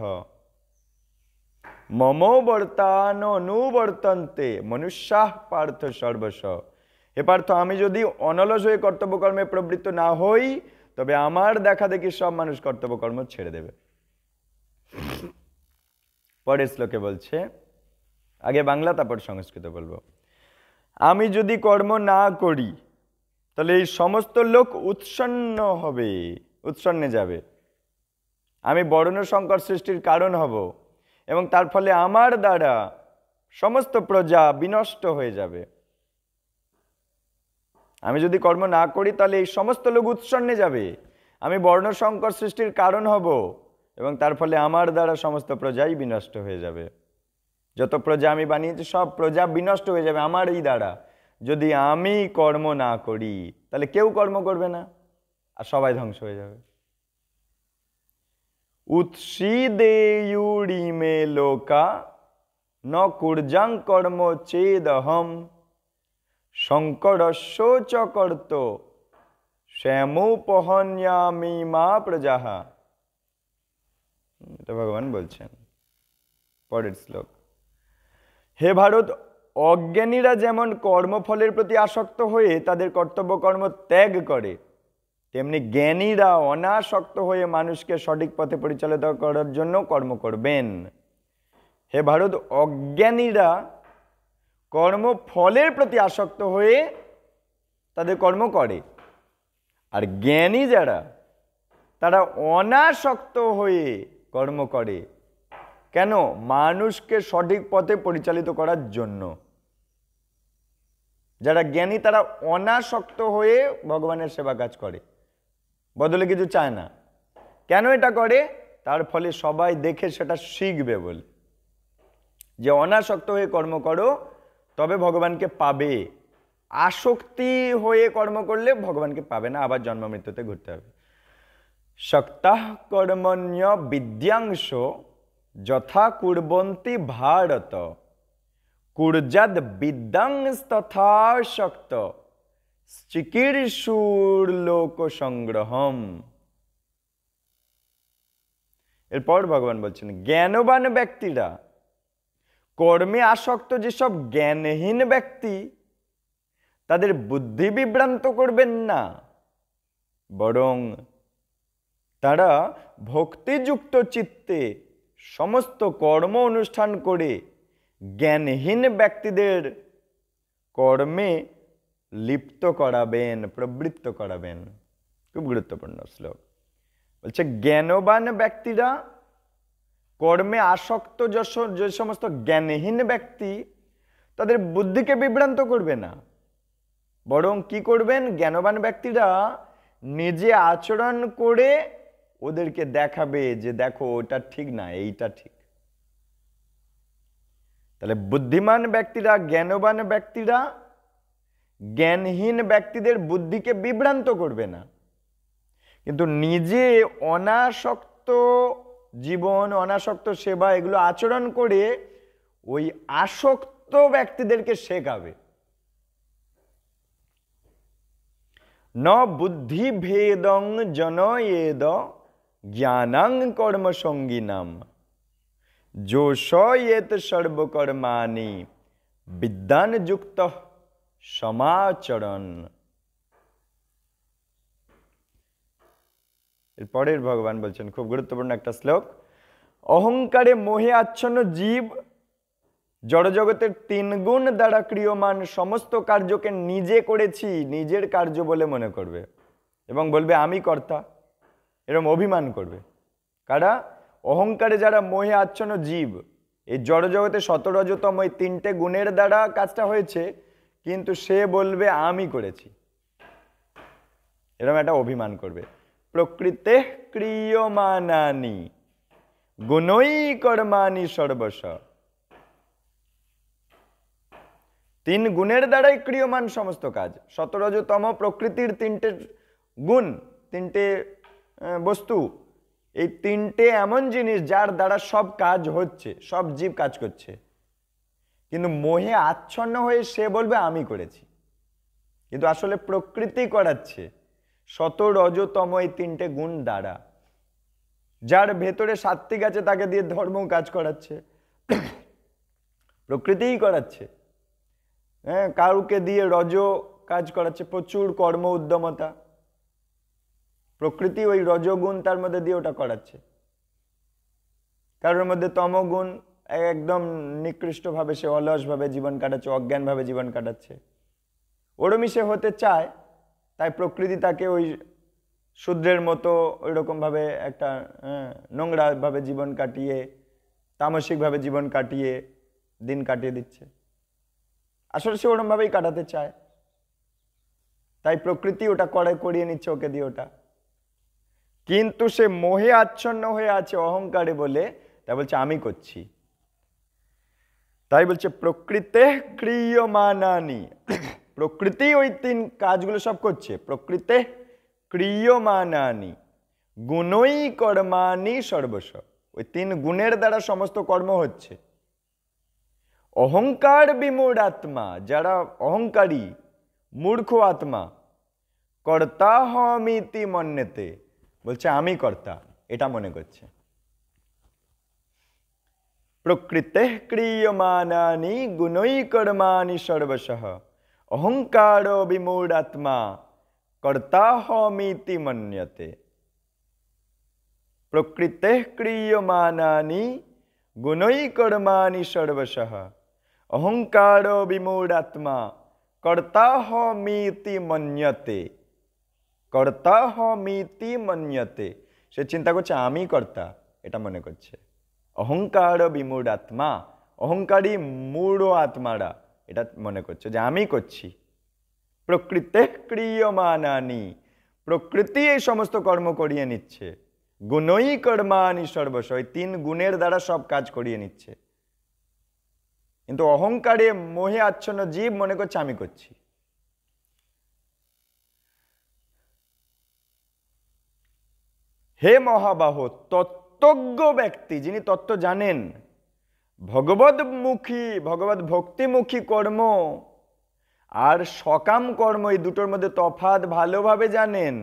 মমো বর্তান অনুবর্তন্তে মনুষ্যাঃ পার্থ সর্বশ। হে পার্থ, আমি যদি অনলস হয়ে কর্তব্য কর্মে প্রবৃত্ত না হই, তবে আমার দেখা দেখি সব মানুষ কর্তব্য কর্ম ছেড়ে দেবে। পরের শ্লোকে বলছে, আগে বাংলা তারপর সংস্কৃত বলবো। আমি যদি কর্ম না করি, তাহলে এই সমস্ত লোক উৎসন্ন হবে, উৎসন্নে যাবে। আমি বর্ণ সংকর সৃষ্টির কারণ হব, এবং তার ফলে আমার দ্বারা সমস্ত প্রজা বিনষ্ট হয়ে যাবে। আমি যদি কর্ম না করি, তাহলে এই সমস্ত লোক উৎসন্নে যাবে, আমি বর্ণ সংকর সৃষ্টির কারণ হব, এবং তার ফলে আমার দ্বারা সমস্ত প্রজাই বিনষ্ট হয়ে যাবে। যত প্রজা আমি বানিয়েছি সব প্রজা বিনষ্ট হয়ে যাবে আমার এই দ্বারা। যদি আমি কর্ম না করি, তাহলে কেউ কর্ম করবে না, আর সবাই ধ্বংস হয়ে যাবে। উৎসীদেয়ুরিমে লোকা ন কুর্যাং কর্ম চেদহম শঙ্করস্য চ কর্ত শ্যামোপহন্যামি মা প্রজাঃ। এটা ভগবান বলছেন। পরের শ্লোক। হে ভারত, অজ্ঞানীরা যেমন কর্মফলের প্রতি আসক্ত হয়ে তাদের কর্তব্য কর্ম ত্যাগ করে, তেমনি জ্ঞানীরা অনাসক্ত হয়ে মানুষকে সঠিক পথে পরিচালিত করার জন্য কর্ম করবেন। হে ভারত, অজ্ঞানীরা কর্মফলের প্রতি আসক্ত হয়ে তাদের কর্ম করে, আর জ্ঞানী যারা, তারা অনাসক্ত হয়ে কর্ম করে। কেন? মানুষকে সঠিক পথে পরিচালিত করার জন্য। যারা জ্ঞানী তারা অনাসক্ত হয়ে ভগবানের সেবা কাজ করে, বদলে কিছু চায় না। কেন এটা করে? তার ফলে সবাই দেখে সেটা শিখবে বলে, যে অনাসক্ত হয়ে কর্ম করো তবে ভগবানকে পাবে। আসক্তি হয়ে কর্ম করলে ভগবানকে পাবে না, আবার জন্ম মৃত্যুতে ঘুরতে হবে। শক্তাঃ কর্মণ্য বিদ্যাংশ যথা কুর্বন্তি ভারত কুর্যাদ বিদ্যাংস্তথা শক্ত চিকীর্ষুর লোক সংগ্রহম। এরপর ভগবান বলছেন, জ্ঞানবান ব্যক্তিরা কর্মে আসক্ত যেসব জ্ঞানহীন ব্যক্তি, তাদের বুদ্ধি বিভ্রান্ত করবেন না, বরং তারা ভক্তিযুক্ত চিত্তে সমস্ত কর্ম অনুষ্ঠান করে জ্ঞানহীন ব্যক্তিদের কর্মে লিপ্ত করাবেন, প্রবৃত্ত করাবেন। খুব গুরুত্বপূর্ণ শ্লোক। বলছে জ্ঞানবান ব্যক্তিরা কর্মে আসক্ত যে সমস্ত জ্ঞানহীন ব্যক্তি, তাদের বুদ্ধিকে বিভ্রান্ত করবে না, বরং কি করবেন? জ্ঞানবান ব্যক্তিরা নিজে আচরণ করে ওদেরকে দেখাবে যে দেখো ওটা ঠিক না, এইটা ঠিক। তাহলে বুদ্ধিমান ব্যক্তিরা, জ্ঞানবান ব্যক্তিরা জ্ঞানহীন ব্যক্তিদের বুদ্ধিকে বিভ্রান্ত করবে না, কিন্তু নিজে অনাসক্ত জীবন, অনাসক্ত সেবা এগুলো আচরণ করে ওই আসক্ত ব্যক্তিদেরকে শেখাবে। ন বুদ্ধি ভেদং জনয়েদ জ্ঞানং কর্ম সঙ্গিনাম যোষয়েত সর্বকর্মাণি বিদ্যান যুক্ত সমাচরণ। এরপরের ভগবান বলছেন খুব গুরুত্বপূর্ণ একটা শ্লোক, অহংকারে মোহে আচ্ছন্ন জীব জড়জগতের 3 গুণ দ্বারা ক্রিয়মান সমস্ত কার্যকে নিজে করেছি নিজের কার্য বলে মনে করবে এবং বলবে আমি কর্তা, এরকম অভিমান করবে। কারা? অহংকারে যারা মোহে আচ্ছন্ন জীব, এই জড়জগতে সতরজতম এই 3টে গুণের দ্বারা কাজটা হয়েছে, কিন্তু সে বলবে আমি করেছি, এরকম একটা অভিমান করবে। প্রকৃতে ক্রিয়মানানি গুণই কর্মাণি সর্বস্ব, 3 গুণের দ্বারাই ক্রিয়মান সমস্ত কাজ। সতরজতম প্রকৃতির 3টে গুণ, 3টে বস্তু, এই 3টে এমন জিনিস যার দ্বারা সব কাজ হচ্ছে, সব জীব কাজ করছে, কিন্তু মোহে আচ্ছন্ন হয়ে সে বলবে আমি করেছি, কিন্তু আসলে প্রকৃতি করাচ্ছে সতরজতম এই 3টে গুণ দ্বারা। যার ভেতরে সাত্ত্বিক আছে তাকে দিয়ে ধর্ম কাজ করাচ্ছে, প্রকৃতিই করাচ্ছে। হ্যাঁ, কাউকে দিয়ে রজ কাজ করাচ্ছে, প্রচুর কর্ম উদ্যমতা, প্রকৃতি ওই রজগুণ তার মধ্যে দিয়ে ওটা করাচ্ছে। কারোর মধ্যে তমগুণ, একদম নিকৃষ্টভাবে সে অলসভাবে জীবন কাটাচ্ছে, অজ্ঞানভাবে জীবন কাটাচ্ছে। ওরমই সে হতে চায়, তাই প্রকৃতি তাকে ওই শূদ্রের মতো ওই রকমভাবে একটা নোংরাভাবে জীবন কাটিয়ে, তামসিকভাবে জীবন কাটিয়ে দিন কাটিয়ে দিচ্ছে। আসলে সে ওরমভাবেই কাটাতে চায়, তাই প্রকৃতি ওটা করিয়ে নিচ্ছে ওকে দিয়ে ওটা। কিন্তু সে মোহে আচ্ছন্ন হয়ে আছে অহংকারে বলে, তাই বলছে আমি করছি। তাই বলছে প্রকৃতে ক্রিয়মানানি, প্রকৃতি ওই 3 কাজগুলো সব করছে। প্রকৃতে ক্রিয়মানানি গুণই কর্মাণি সর্বস্ব, ওই 3 গুণের দ্বারা সমস্ত কর্ম হচ্ছে। অহংকার বিমূঢ় আত্মা, যারা অহংকারী মূর্খ আত্মা, কর্তা হমিতি মন্যতে, বলছে আমি কর্তা এটা মনে করছে। প্রকৃতে ক্রিয়মানানি গুণই কর্মাণি সর্বশঃ অহংকার বিমূঢ় আত্মা কর্তা হমিতি মন্যতে। প্রকৃতে ক্রিয়মানানি গুণই কর্মাণি সর্বশঃ অহংকার বিমূঢ় আত্মা কর্তা হমিতি মন্যতে। কর্তা হমিতি মন্যতে, সে চিন্তা করছে আমি কর্তা এটা মনে করছে। অহংকার বিমূঢ় আত্মা, অহংকারী মূঢ় আত্মারা এটা মনে করছে যে আমি করছি। প্রকৃতে ক্রিয়মানানি, প্রকৃতি এই সমস্ত কর্ম করিয়ে নিচ্ছে। গুণই কর্মাণি সর্বস্ব, এই 3 গুণের দ্বারা সব কাজ করিয়ে নিচ্ছে। কিন্তু অহংকারে মোহে আচ্ছন্ন জীব মনে করছে আমি করছি। হে মহাবাহ, তত্ত্বজ্ঞ ব্যক্তি, যিনি তত্ত্ব জানেন, ভগবদ্মুখী ভগবত ভক্তিমুখী কর্ম আর সকাম কর্ম এই দুটোর মধ্যে তফাৎ ভালোভাবে জানেন,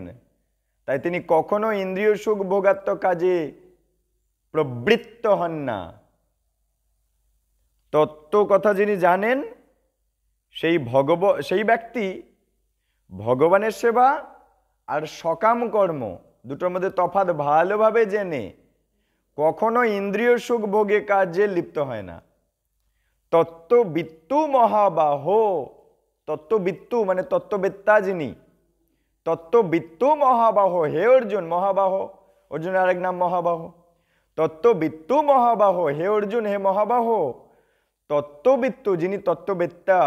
তাই তিনি কখনো ইন্দ্রিয় সুখ ভোগাত্মক কাজে প্রবৃত্ত হন না। তত্ত্ব কথা যিনি জানেন সেই ব্যক্তি ভগবানের সেবা আর সকাম কর্ম দুটোর মধ্যে তফাৎ ভালোভাবে জেনে কখনো ইন্দ্রিয় সুখ ভোগে কাজে লিপ্ত হয় না। তত্ত্ববিত্তু মহাবাহ, তত্ত্ববিত্তু মানে তত্ত্ববেত্তা যিনি, তত্ত্ববিত্তু মহাবাহ, হে অর্জুন, মহাবাহ অর্জুনের আরেক নাম মহাবাহ। তত্ত্ববিত্তু মহাবাহ, হে অর্জুন, হে মহাবাহ, তত্ত্ববিত্তু যিনি তত্ত্ববেত্তা,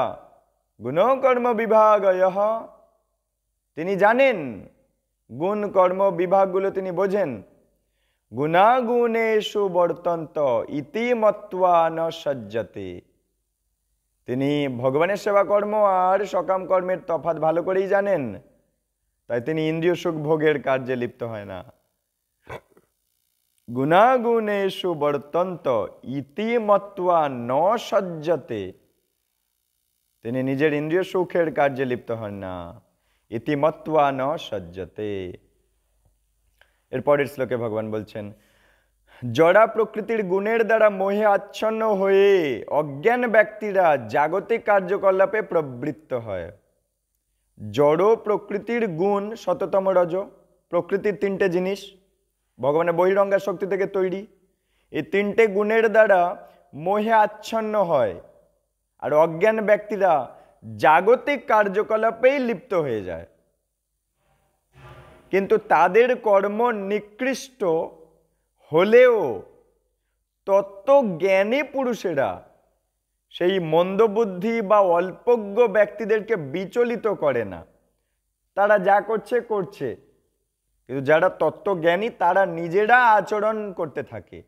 গুণকর্ম বিভাগয়ঃ, তিনি জানেন গুণ কর্ম বিভাগগুলো তিনি বোঝেন। গুণাগুণেষু বর্তন্ত ইতি মত্বা ন সজ্জতে, তিনি ভগবানের সেবা কর্ম আর সকাম কর্মের তফাৎ ভালো করেই জানেন, তাই তিনি ইন্দ্রিয় সুখ ভোগের কার্যে লিপ্ত হয় না। গুণাগুণেষু বর্তন্ত ইতি মত্বা ন সজ্জতে, তিনি নিজের ইন্দ্রিয় সুখের কার্যে লিপ্ত হন না। ইতি মত্বা ন সজ্জতে। এরপরের শ্লোকে ভগবান বলছেন, জড়া প্রকৃতির গুণের দ্বারা মোহে আচ্ছন্ন হয়ে অজ্ঞান ব্যক্তিরা জাগতিক কার্যকলাপে প্রবৃত্ত হয়। জড় প্রকৃতির গুণ শততম রজ, প্রকৃতির তিনটে জিনিস ভগবানের বহিরঙ্গা শক্তি থেকে তৈরি, এই তিনটে গুণের দ্বারা মোহে আচ্ছন্ন হয় আর অজ্ঞান ব্যক্তিরা জাগতিক কার্যকলাপেই লিপ্ত হয়ে যায়। কিন্তু তাদের কর্ম নিকৃষ্ট হলেও তত্ত্বজ্ঞানী পুরুষেরা সেই মন্দবুদ্ধি বা অল্পজ্ঞ ব্যক্তিদেরকে বিচলিত করে না। তারা যা করছে করছে, কিন্তু যারা তত্ত্বজ্ঞানী তারা নিজেরা আচরণ করতে থাকে।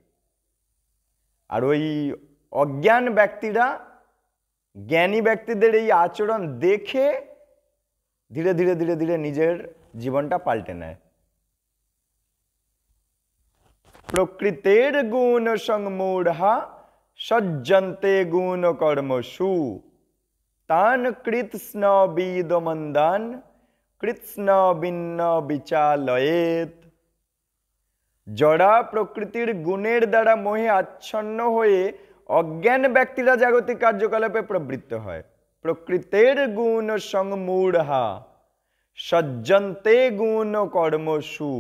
আর ওই অজ্ঞান ব্যক্তিরা জ্ঞানী ব্যক্তিদের এই আচরণ দেখে ধীরে ধীরে ধীরে ধীরে নিজের জীবনটা পাল্টে নেয়। প্রকৃতের গুণ সংমূঢ়া সজ্জন্তে গুণ কর্মসু তান কৃৎস্ন বিদমন্দান কৃৎস্ন ভিন্ন বিচালয়েত। জড়া প্রকৃতির গুণের দ্বারা মোহে আচ্ছন্ন হয়ে অজ্ঞান ব্যক্তিরা জাগতিক কার্যকলাপে প্রবৃত্ত হয়। প্রকৃতের গুণ সংমূঢ়া সজ্জন্তে গুণ কর্মসু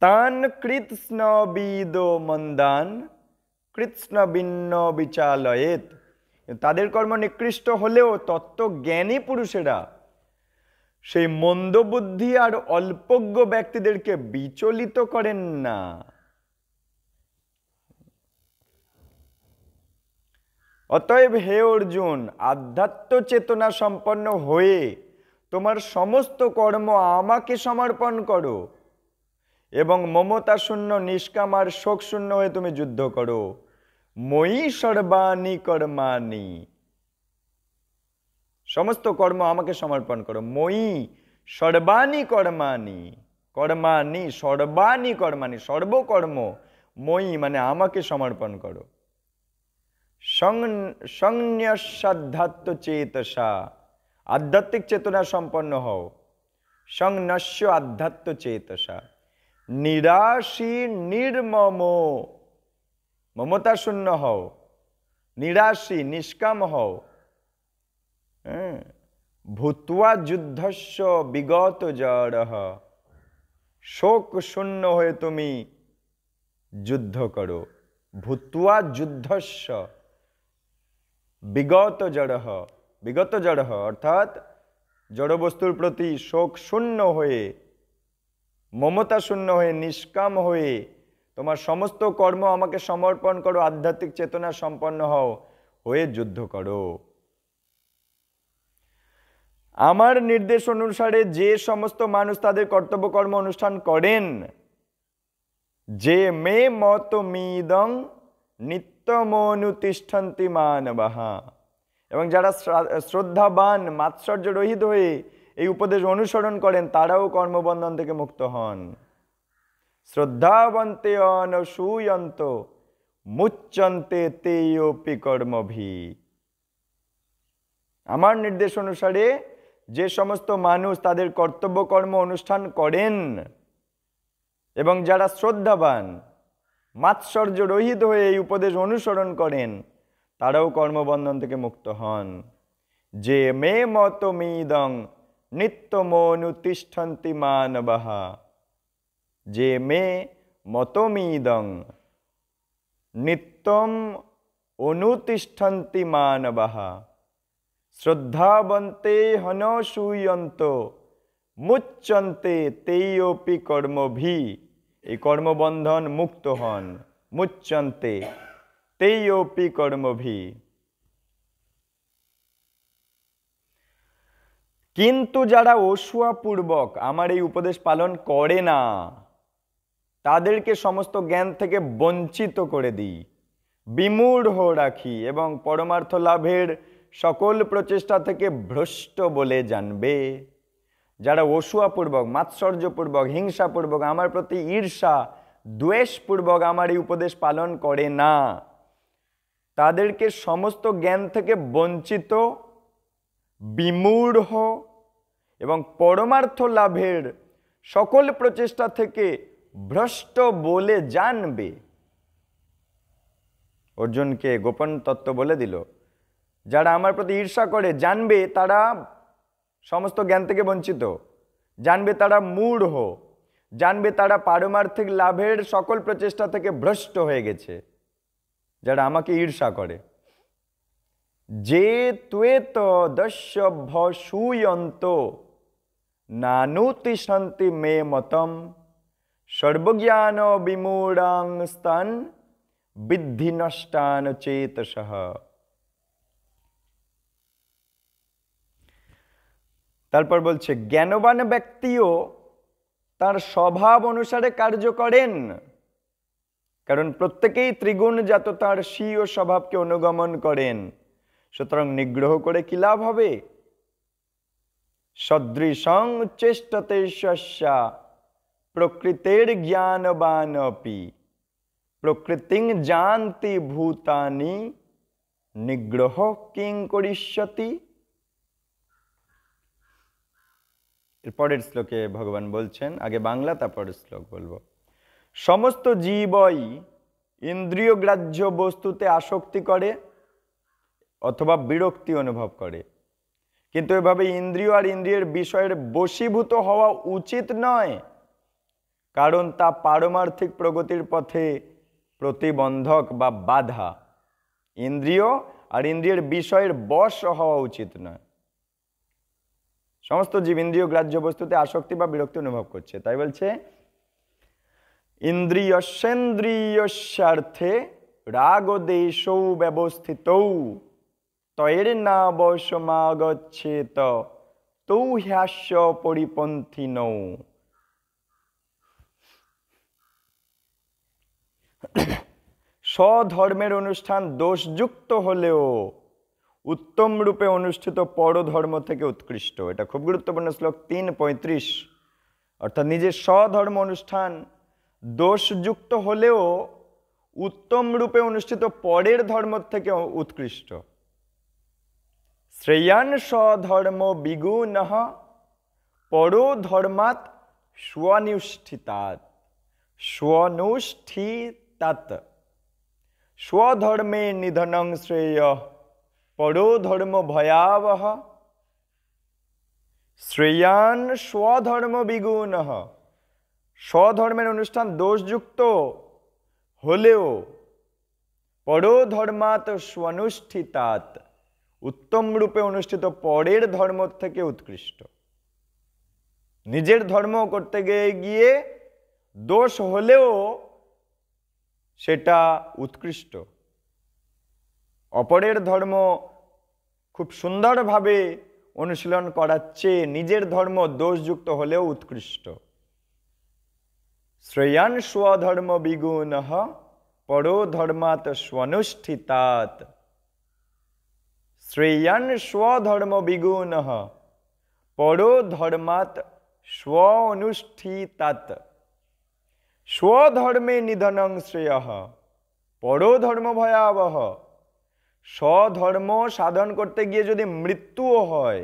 তান কৃৎস্ন বিদো মন্দান কৃৎস্ন ভিন্ন বিচালয়েত। তাদের কর্ম নিকৃষ্ট হলেও তত্ত্বজ্ঞানী পুরুষেরা সেই মন্দবুদ্ধি আর অল্পজ্ঞ ব্যক্তিদেরকে বিচলিত করেন না। অতএব হে অর্জুন, আধ্যাত্ম চেতনা সম্পন্ন হয়ে তোমার সমস্ত কর্ম আমাকে সমর্পণ করো এবং মমতা শূন্য নিষ্কাম আর শোক শূন্য হয়ে তুমি যুদ্ধ করো। ময়ি সর্বাণি কর্মাণি, সমস্ত কর্ম আমাকে সমর্পণ করো। ময়ি সর্বাণি কর্মাণি, কর্মাণি সর্বাণি কর্মাণি, সর্বকর্ম ময়ি মানে আমাকে সমর্পণ করো। সংন্যস্যাধ্যাত্ম চেতসা, আধ্যাত্মিক চেতনা সম্পন্ন হও। সংন্যস্য আধ্যাত্ম চেতসা, নিরাশী নির্মম, মমতা শূন্য হও, নিরাশী নিষ্কাম হও। ভূত্বা যুদ্ধস্য বিগত জড়ঃ, শোক শূন্য হয়ে তুমি যুদ্ধ করো। ভূত্বা যুদ্ধস্য বিগত জড়ঃ, বিগত জড়ঃ অর্থাৎ জড়বস্তুর প্রতি শোক শূন্য হয়ে, মমতা শূন্য হয়ে, নিষ্কাম হয়ে তোমার সমস্ত কর্ম আমাকে সমর্পণ করো। আধ্যাত্মিক চেতনা সম্পন্ন হও, হয়ে যুদ্ধ করো। আমার নির্দেশ অনুসারে যে সমস্ত মানুষ তাদের কর্তব্য কর্ম অনুষ্ঠান করেন, যে মে মত মিদং নিত্যমনুতিষ্ঠন্তি মানবাহ, এবং যারা শ্রদ্ধাবান মাৎসর্য রহিত হয়ে এই উপদেশ অনুসরণ করেন তারাও কর্মবন্ধন থেকে মুক্ত হন। শ্রদ্ধাবন্তে অনসূয়ন্ত মুচ্যন্তে তেয়োপি কর্মভি। আমার নির্দেশ অনুসারে যে সমস্ত মানুষ তাদের কর্তব্য কর্ম অনুষ্ঠান করেন এবং যারা শ্রদ্ধাবান মাৎসর্য রহিত হয়ে এই উপদেশ অনুসরণ করেন তারাও কর্মবন্ধন থেকে মুক্ত হন। যে মে মতমিদং নিত্যমনুতিষ্ঠন্তি মানবাহ, যে মে মতমিদং নিত্যম অনুতিষ্ঠন্তি মানবাহ শ্রদ্ধাবন্তে হনসূয়ন্ত মুচ্যন্তে তেয়োপি কর্মভি। এই কর্মবন্ধন মুক্ত হন। মুচ্যন্তে তেয়োপি কর্মভি। কিন্তু যারা অসূয়াপূর্বক আমার এই উপদেশ পালন করে না তাদেরকে সমস্ত জ্ঞান থেকে বঞ্চিত করে দিই, বিমূঢ় রাখি এবং পরমার্থ লাভের সকল প্রচেষ্টা থেকে ভ্রষ্ট বলে জানবে। যারা অসূয়াপূর্বক, মাৎসর্যপূর্বক, হিংসাপূর্বক, আমার প্রতি ঈর্ষা দ্বেষপূর্বক আমার এই উপদেশ পালন করে না, তাদেরকে সমস্ত জ্ঞান থেকে বঞ্চিত, বিমূঢ় এবং পরমার্থ লাভের সকল প্রচেষ্টা থেকে ভ্রষ্ট বলে জানবে। অর্জুনকে গোপন তত্ত্ব বলে দিল, যারা আমার প্রতি ঈর্ষা করে জানবে তারা সমস্ত জ্ঞান থেকে বঞ্চিত, জানবে তারা মূঢ়, জানবে তারা পারমার্থিক লাভের সকল প্রচেষ্টা থেকে ভ্রষ্ট হয়ে গেছে, যারা আমাকে ঈর্ষা করে। যে ত্বেত দস্যভ্য সুয়ন্ত নানুতিশন্তি মে মতম সর্বজ্ঞান বিমূঢ়াং স্তান বিদ্ধি নষ্টান চেতসঃ। তারপর বলছে, জ্ঞানবান ব্যক্তিও তার স্বভাব অনুসারে কার্য করেন, কারণ প্রত্যেকেই ত্রিগুণজাত তার স্বীয় স্বভাবকে অনুগমন করেন। সুতরাং নিগ্রহ করে কি লাভ হবে? সদৃশং চেষ্টতে স্যা প্রকৃতের জ্ঞানবানপি প্রকৃতিং জানতি ভূতানি নিগ্রহ কিং করিষ্যতি। এরপরের শ্লোকে ভগবান বলছেন, আগে বাংলা তারপর শ্লোক বলবো। সমস্ত জীবই ইন্দ্রিয় গ্রাহ্য বস্তুতে আসক্তি করে অথবা বিরক্তি অনুভব করে, কিন্তু এভাবে ইন্দ্রিয় আর ইন্দ্রিয়ের বিষয়ের বশীভূত হওয়া উচিত নয়, কারণ তা পারমার্থিক প্রগতির পথে প্রতিবন্ধক বা বাধা। ইন্দ্রিয় আর ইন্দ্রিয়ের বিষয়ের বশ হওয়া উচিত নয়। সমস্ত জীব ইন্দ্রিয় গ্রাহ্য বস্তুতে আসক্তি বা বিরক্তি অনুভব করছে, তাই বলছে ইন্দ্রিয়স্যেন্দ্রিয়স্যার্থে রাগদেশৌ ব্যবস্থিতৌ তৈর্না বশমাগচ্ছেত তৌ হ্যাস্য পরিপন্থিনৌ। স্বধর্মের অনুষ্ঠান দোষযুক্ত হলেও উত্তম রূপে অনুষ্ঠিত পরধর্ম থেকে উৎকৃষ্ট। এটা খুব গুরুত্বপূর্ণ শ্লোক 3:35। অর্থাৎ নিজের স্বধর্ম অনুষ্ঠান দোষযুক্ত হলেও উত্তম রূপে অনুষ্ঠিত পরের ধর্ম থেকে উৎকৃষ্ট। শ্রেয়ান স্বধর্ম বিগুণঃ পরো ধর্মাৎ স্বনুষ্ঠিতাৎ স্বনুষ্ঠিতাৎ স্বধর্মে নিধনং শ্রেয়ঃ পরো ধর্ম ভয়াবহ। শ্রেয়ান স্বধর্ম বিগুণঃ, স্বধর্মের অনুষ্ঠান দোষযুক্ত হলেও পরো ধর্মাৎ স্বনুষ্ঠিতাৎ উত্তম রূপে অনুষ্ঠিত পরের ধর্ম থেকে উৎকৃষ্ট। নিজের ধর্ম করতে গিয়ে দোষ হলেও সেটা উৎকৃষ্ট। অপরের ধর্ম খুব সুন্দরভাবে অনুশীলন করার চেয়ে নিজের ধর্ম দোষযুক্ত হলেও উৎকৃষ্ট। শ্রেয়ান স্বধর্ম বিগুণঃ পরো ধর্মাৎ স্বনুষ্ঠিতাৎ। শ্রেয়ান স্বধর্ম বিগুণঃ পরো ধর্মাৎ স্বনুষ্ঠিতাৎ স্বধর্মে নিধনং শ্রেয়ঃ পরো ধর্ম ভয়াবহ। স্বধর্ম সাধন করতে গিয়ে যদি মৃত্যুও হয়,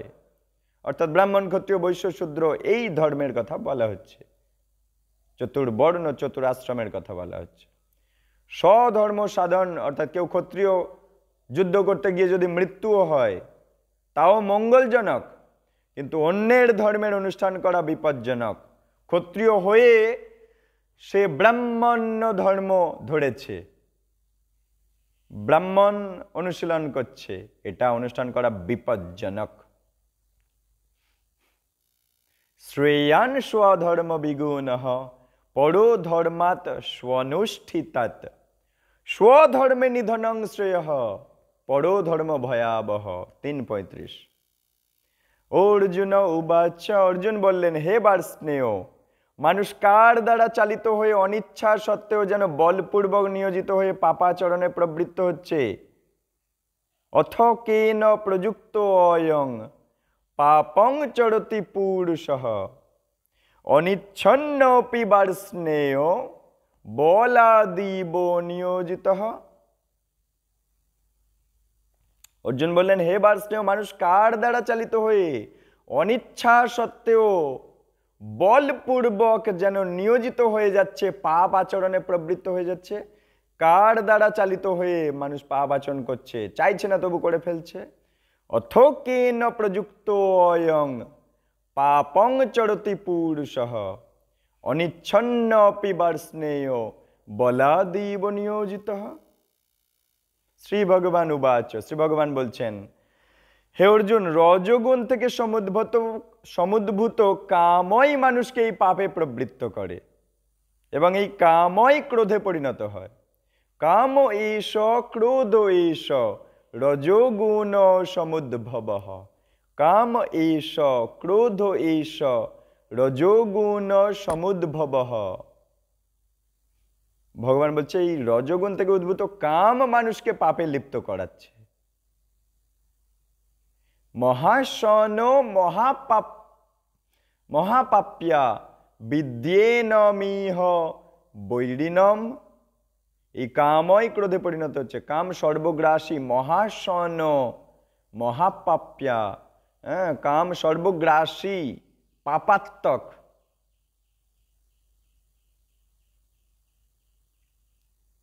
অর্থাৎ ব্রাহ্মণ ক্ষত্রিয় বৈশ্য শূদ্র এই ধর্মের কথা বলা হচ্ছে, চতুর্বর্ণ চতুরাশ্রমের কথা বলা হচ্ছে। স্বধর্ম সাধন অর্থাৎ কেউ ক্ষত্রিয় যুদ্ধ করতে গিয়ে যদি মৃত্যুও হয় তাও মঙ্গলজনক, কিন্তু অন্যের ধর্মের অনুষ্ঠান করা বিপজ্জনক। ক্ষত্রিয় হয়ে সে ব্রাহ্মণ্য ধর্ম ধরেছে, ব্রাহ্মণ অনুশীলন করছে, এটা অনুষ্ঠান করা বিপজ্জনক। শ্রেয়ান স্বধর্ম বিগুণঃ পরো ধর্মাৎ স্বনুষ্ঠিতাৎ স্বধর্মে নিধনং শ্রেয়ঃ পরো ধর্ম ভয়াবহ। 3:35। অর্জুন উবাচ, অর্জুন বললেন, হে বার্ষ্ণেয়, মানুষ কার দ্বারা চালিত হয়ে অনিচ্ছা সত্ত্বেও যেন বলপূর্বক নিয়োজিত হয়ে পাপাচরণে প্রবৃত্ত হচ্ছে? অথ কেন প্রযুক্ত অয়ং পাপং চরতি পুরুষঃ অনিচ্ছন্নপি বার্ষ্ণেয় বলাদিব নিয়োজিতঃ। অর্জুন বললেন, হে বার্ষ্ণেয়, মানুষ কার দ্বারা চালিত হয়ে অনিচ্ছা সত্ত্বেও বলপূর্বক যেন নিয়োজিত হয়ে যাচ্ছে, পাপ আচরণে প্রবৃত্ত হয়ে যাচ্ছে? কার দ্বারা চালিত হয়ে মানুষ পাপ আচরণ করছে? চাইছে না তবু করে ফেলছে। অথ কেন প্রযুক্ত অয়ং পাপং চরতি পুরুষঃ অনিচ্ছন্নপি বার্ষ্ণেয় বলাদিব নিয়োজিতঃ। শ্রী ভগবান উবাচ, শ্রী ভগবান বলছেন, হে অর্জুন, রজগুণ থেকে সমুদ্ভূত কামই মানুষকে এই পাপে প্রবৃত্ত করে এবং এই কামই ক্রোধে পরিণত হয়। কাম এষ ক্রোধ এষ রজগুণ সমুদ্ভবঃ। কাম এষ ক্রোধ এষ রজগুণ সমুদ্ভবঃ। ভগবান বলছে, এই রজগুণ থেকে উদ্ভূত কাম মানুষকে পাপে লিপ্ত করাচ্ছে। মহাশন মহাপাপ্যা বিদ্যেন মিহ বৈরিণম। এই কামই ক্রোধে পরিণত হচ্ছে। কাম সর্বগ্রাসী, মহাশন মহাপাপ্যা, কাম সর্বগ্রাসী, পাপাত্মক।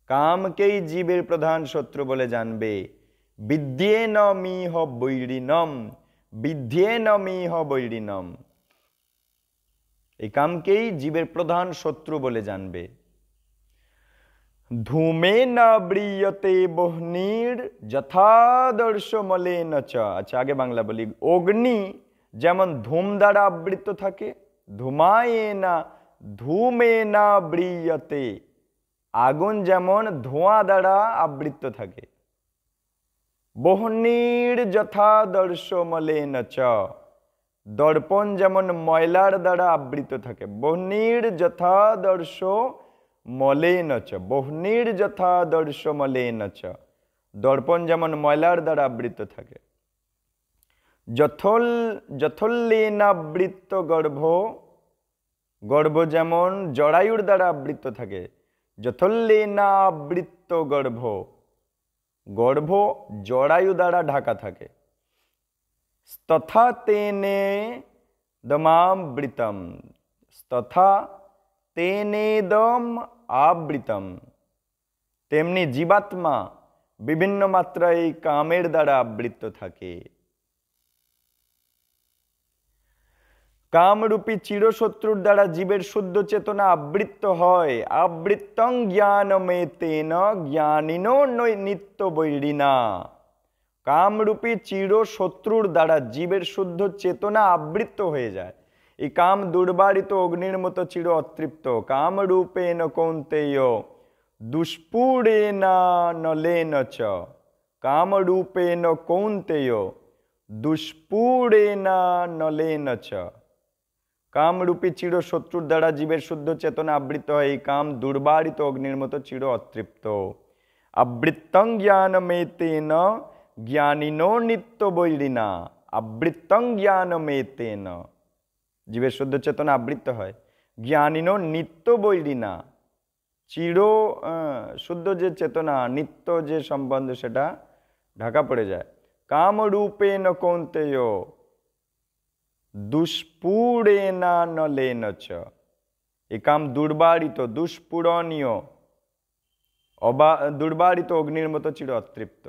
কামকেই জীবের প্রধান শত্রু বলে জানবে। বিদ্যেন মিহ বৈরিণম, বিদ্যেন মিহ বৈরিণম। এই কামকেই জীবের প্রধান শত্রু বলে জানবে। ধূমেন ব্রিয়তে বহ্নির যথাদর্শ মলেন চ। আচ্ছা, আগে বাংলা বলি। অগ্নি যেমন ধূম দ্বারা আবৃত থাকে, ধূমায়েনা ধূমেনা ব্রিয়তে। আগুন যেমন ধোঁয়া দ্বারা আবৃত থাকে। বহ্নির যথাদর্শ মলেন চ। দর্পণ যেমন ময়লার দ্বারা আবৃত থাকে। বহ্নির যথাদর্শ মলেন চ, বহ্নির যথাদর্শ মলেন চ। দর্পণ যেমন ময়লার দ্বারা আবৃত থাকে। যথল্লেনাবৃত্ত গর্ভ, গর্ভ যেমন জরায়ুর দ্বারা আবৃত থাকে। যথল্লেনাবৃত্ত গর্ভ, গর্ভ জরায়ু দ্বারা ঢাকা থাকে। তথা তেনে দমাবৃতম, তথা তেনেদম আবৃতম। তেমনি জীবাত্মা বিভিন্ন মাত্রায় এই কামের দ্বারা আবৃত থাকে। কামরূপী চিরশত্রুর দ্বারা জীবের শুদ্ধ চেতনা আবৃত্ত হয়। আবৃত্তং জ্ঞানমেতেন জ্ঞানিনো নিত্য বৈরিণা। কামরূপী চিরশত্রুর দ্বারা জীবের শুদ্ধ চেতনা আবৃত্ত হয়ে যায়। এই কাম দুর্বারিত অগ্নির মতো চির অতৃপ্ত। কামরূপেন কৌন্তেয় দুষ্পুরেনা নলেন চ। কামরূপেন কৌন্তেয় দুষ্পুরেনা নলেন চ। কামরূপী চির শত্রুর দ্বারা জীবের শুদ্ধ চেতনা আবৃত হয়। এই কাম দুর্বারিত অগ্নির মতো চির অতৃপ্ত। আবৃত্তং জ্ঞানমেতেন জ্ঞানিনো নিত্য বৈরিণা। আবৃত্তং জ্ঞানমেতেন, জীবের শুদ্ধ চেতনা আবৃত্ত হয়। জ্ঞানিনো নিত্য বৈরিণা, চির শুদ্ধ যে চেতনা, নিত্য যে সম্বন্ধ, সেটা ঢাকা পড়ে যায়। কামরূপেন কৌন্তেয় দুষ্পুরেনা নলেন চ। এই কাম দুর্বারিত, দুষ্পুরণীয়, দুর্বারিত অগ্নির মতো চির অতৃপ্ত।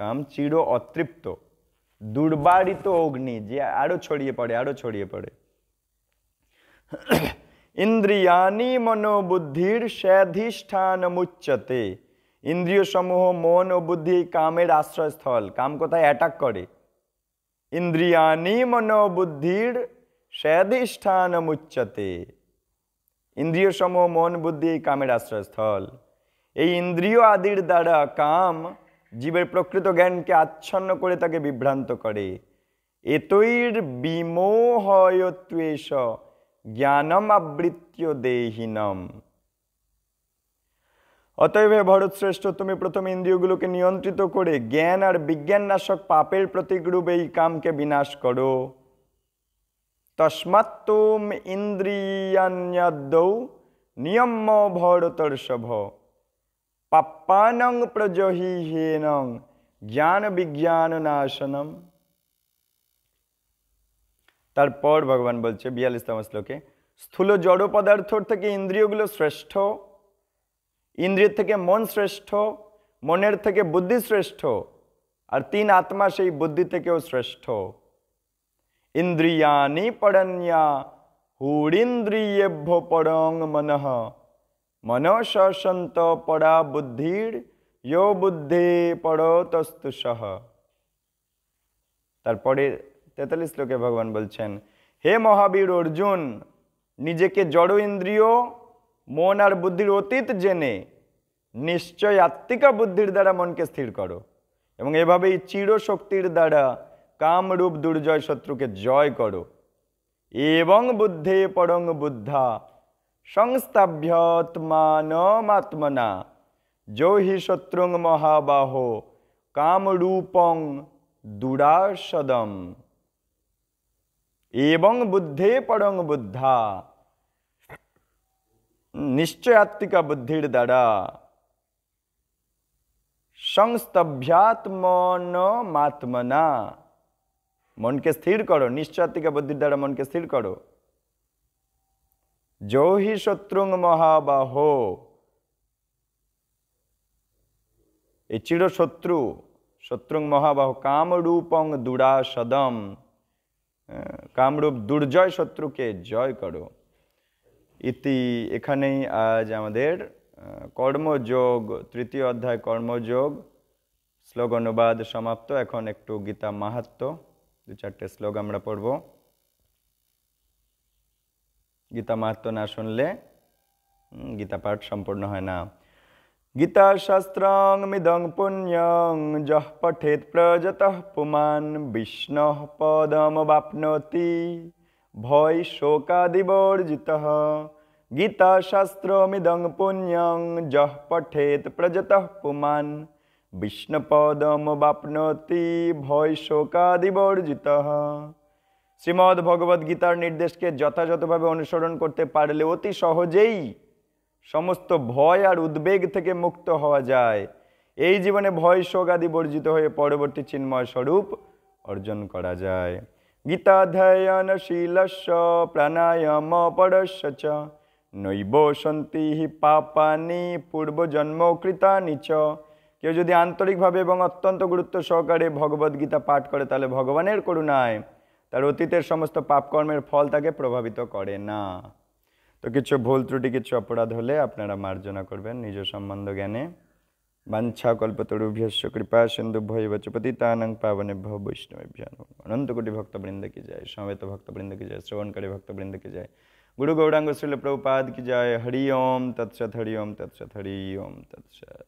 কাম চির অতৃপ্ত, দুর্বারিত অগ্নি, যে আরো ছড়িয়ে পড়ে, আরো ছড়িয়ে পড়ে। ইন্দ্রিয়ানি মনোবুদ্ধির স্যাধিষ্ঠান মুচ্যতে। ইন্দ্রিয় সমূহ, মন ও বুদ্ধি কামের আশ্রয়স্থল। কাম কোথায় অ্যাটাক করে? ইন্দ্রিয়ানি মনোবুদ্ধির স্যাধিষ্ঠান মুচ্যতে। ইন্দ্রিয় সমূহ, মন, বুদ্ধি এই কামের আশ্রয়স্থল। এই ইন্দ্রিয় আদির দ্বারা কাম জীবের প্রকৃত জ্ঞানকে আচ্ছন্ন করে তাকে বিভ্রান্ত করে। এতৈর বিমোহয়ত্বেষ জ্ঞানম আবৃত্য দেহিনম। অতএব হে ভরত শ্রেষ্ঠ, তুমি প্রথম ইন্দ্রিয়গুলোকে নিয়ন্ত্রিত করে জ্ঞান আর বিজ্ঞান নাশক পাপের প্রতীকরূপ এই কামকে বিনাশ করো। তস্মাত্তুম ইন্দ্রিয়ান্যাদৌ নিয়ম্য ভরতর্ষভ পাপ্পানং প্রজহিহেনং জ্ঞান বিজ্ঞান নাশনম। তারপর ভগবান বলছে 42তম শ্লোকে, স্থূল জড় পদার্থর থেকে ইন্দ্রিয়গুলো শ্রেষ্ঠ, ইন্দ্রিয়ের থেকে মন শ্রেষ্ঠ, মনের থেকে বুদ্ধি শ্রেষ্ঠ, আর 3 আত্মা সেই বুদ্ধি থেকেও শ্রেষ্ঠ। ইন্দ্রিয়ানি পরণ্যা হুড়িন্দ্রিয়েভ্য পরং মনঃ মনঃসন্ত পরা বুদ্ধির ইয়ো বুদ্ধে পরতস্তুষঃ। তারপরে 43 শ্লোকে ভগবান বলছেন, হে মহাবীর অর্জুন, নিজেকে জড় ইন্দ্রিয়, মন আর বুদ্ধির অতীত জেনে নিশ্চয় আত্মিকা বুদ্ধির দ্বারা মনকে স্থির করো, এবং এভাবেই চিরশক্তির দ্বারা কামরূপ দুর্জয় শত্রুকে জয় করো। এবং বুদ্ধে পরং বুদ্ধা সংস্থাভ্যত্মানমাত্মনা জৌহি শত্রুং মহাবাহ কামরূপং দুরাসদম। এবং বুদ্ধে পরং বুদ্ধা, নিশ্চয় আত্মিকা বুদ্ধির দ্বারা, সংস্তভ্যাত্মনামাত্মনা, মনকে স্থির করো, নিশ্চয়াত্মিকা বুদ্ধির দ্বারা মনকে স্থির করো। জৌহি শত্রুং মহাবাহ, এই চিরশত্রু, শত্রুং মহাবাহ কামরূপং দুরাসদম, কামরূপ দুর্জয় শত্রুকে জয় করো। ইতি, এখানেই আজ আমাদের কর্মযোগ, 3য় অধ্যায় কর্মযোগ শ্লোক অনুবাদ সমাপ্ত। এখন একটু গীতা মাহাত্ম্য 2-4টে শ্লোক আমরা পড়ব। গীতা মাহাত্ম্য না শুনলে গীতা পাঠ সম্পূর্ণ হয় না। গীতা শাস্ত্রং মিদং পুণ্যং যঃ পঠেৎ প্রযতঃ পুমাन् বিষ্ণুঃ পদমবাপ্নোতি ভয় শোকাদিবর্জিতঃ। গীতা শাস্ত্রমিদং পুণ্যং যঃ পঠেৎ প্রযতঃ পুমাन् বিষ্ণুপদমবাপ্নোতি ভয় শোকাদিবর্জিতঃ। শ্রীমদ্ ভগবদ গীতার নির্দেশকে যথাযথভাবে অনুসরণ করতে পারলে অতি সহজেই সমস্ত ভয় আর উদ্বেগ থেকে মুক্ত হওয়া যায়। এই জীবনে ভয় শোক আদি বর্জিত হয়ে পরবর্তী চিন্ময় স্বরূপ অর্জন করা যায়। গীতাধ্যয়নশীলস্য প্রাণায়াম পরস্য চ নৈব সন্তি হি পাপানি পূর্বজন্মকৃতানি চ। কেউ যদি আন্তরিকভাবে এবং অত্যন্ত গুরুত্ব সহকারে ভগবদ গীতা পাঠ করে, তাহলে ভগবানের করুণায় তার অতীতের সমস্ত পাপকর্মের ফল তাকে প্রভাবিত করে না। তো কিছু ভুল ত্রুটি, কিছু অপরাধ হলে আপনারা মার্জনা করবেন নিজ সম্বন্ধ জ্ঞানে। বাঞ্ছা কল্পতরুভ্যশ্চ কৃপা সিন্ধুভ্যৈব চ পতিতানাং পাবনেভ্যো বৈষ্ণবেভ্যো নমঃ। অনন্ত কোটি ভক্তবৃন্দ কি যায়, সমবেত ভক্তবৃন্দ কি যায়, শ্রবণকারী ভক্তবৃন্দ কি যায়, গুরু গৌরাঙ্গ শ্রীল প্রভুপাদ কি যায়। হরি ওম তৎসৎ, হরি ওম তৎসৎ, হরি ওম তৎসৎ।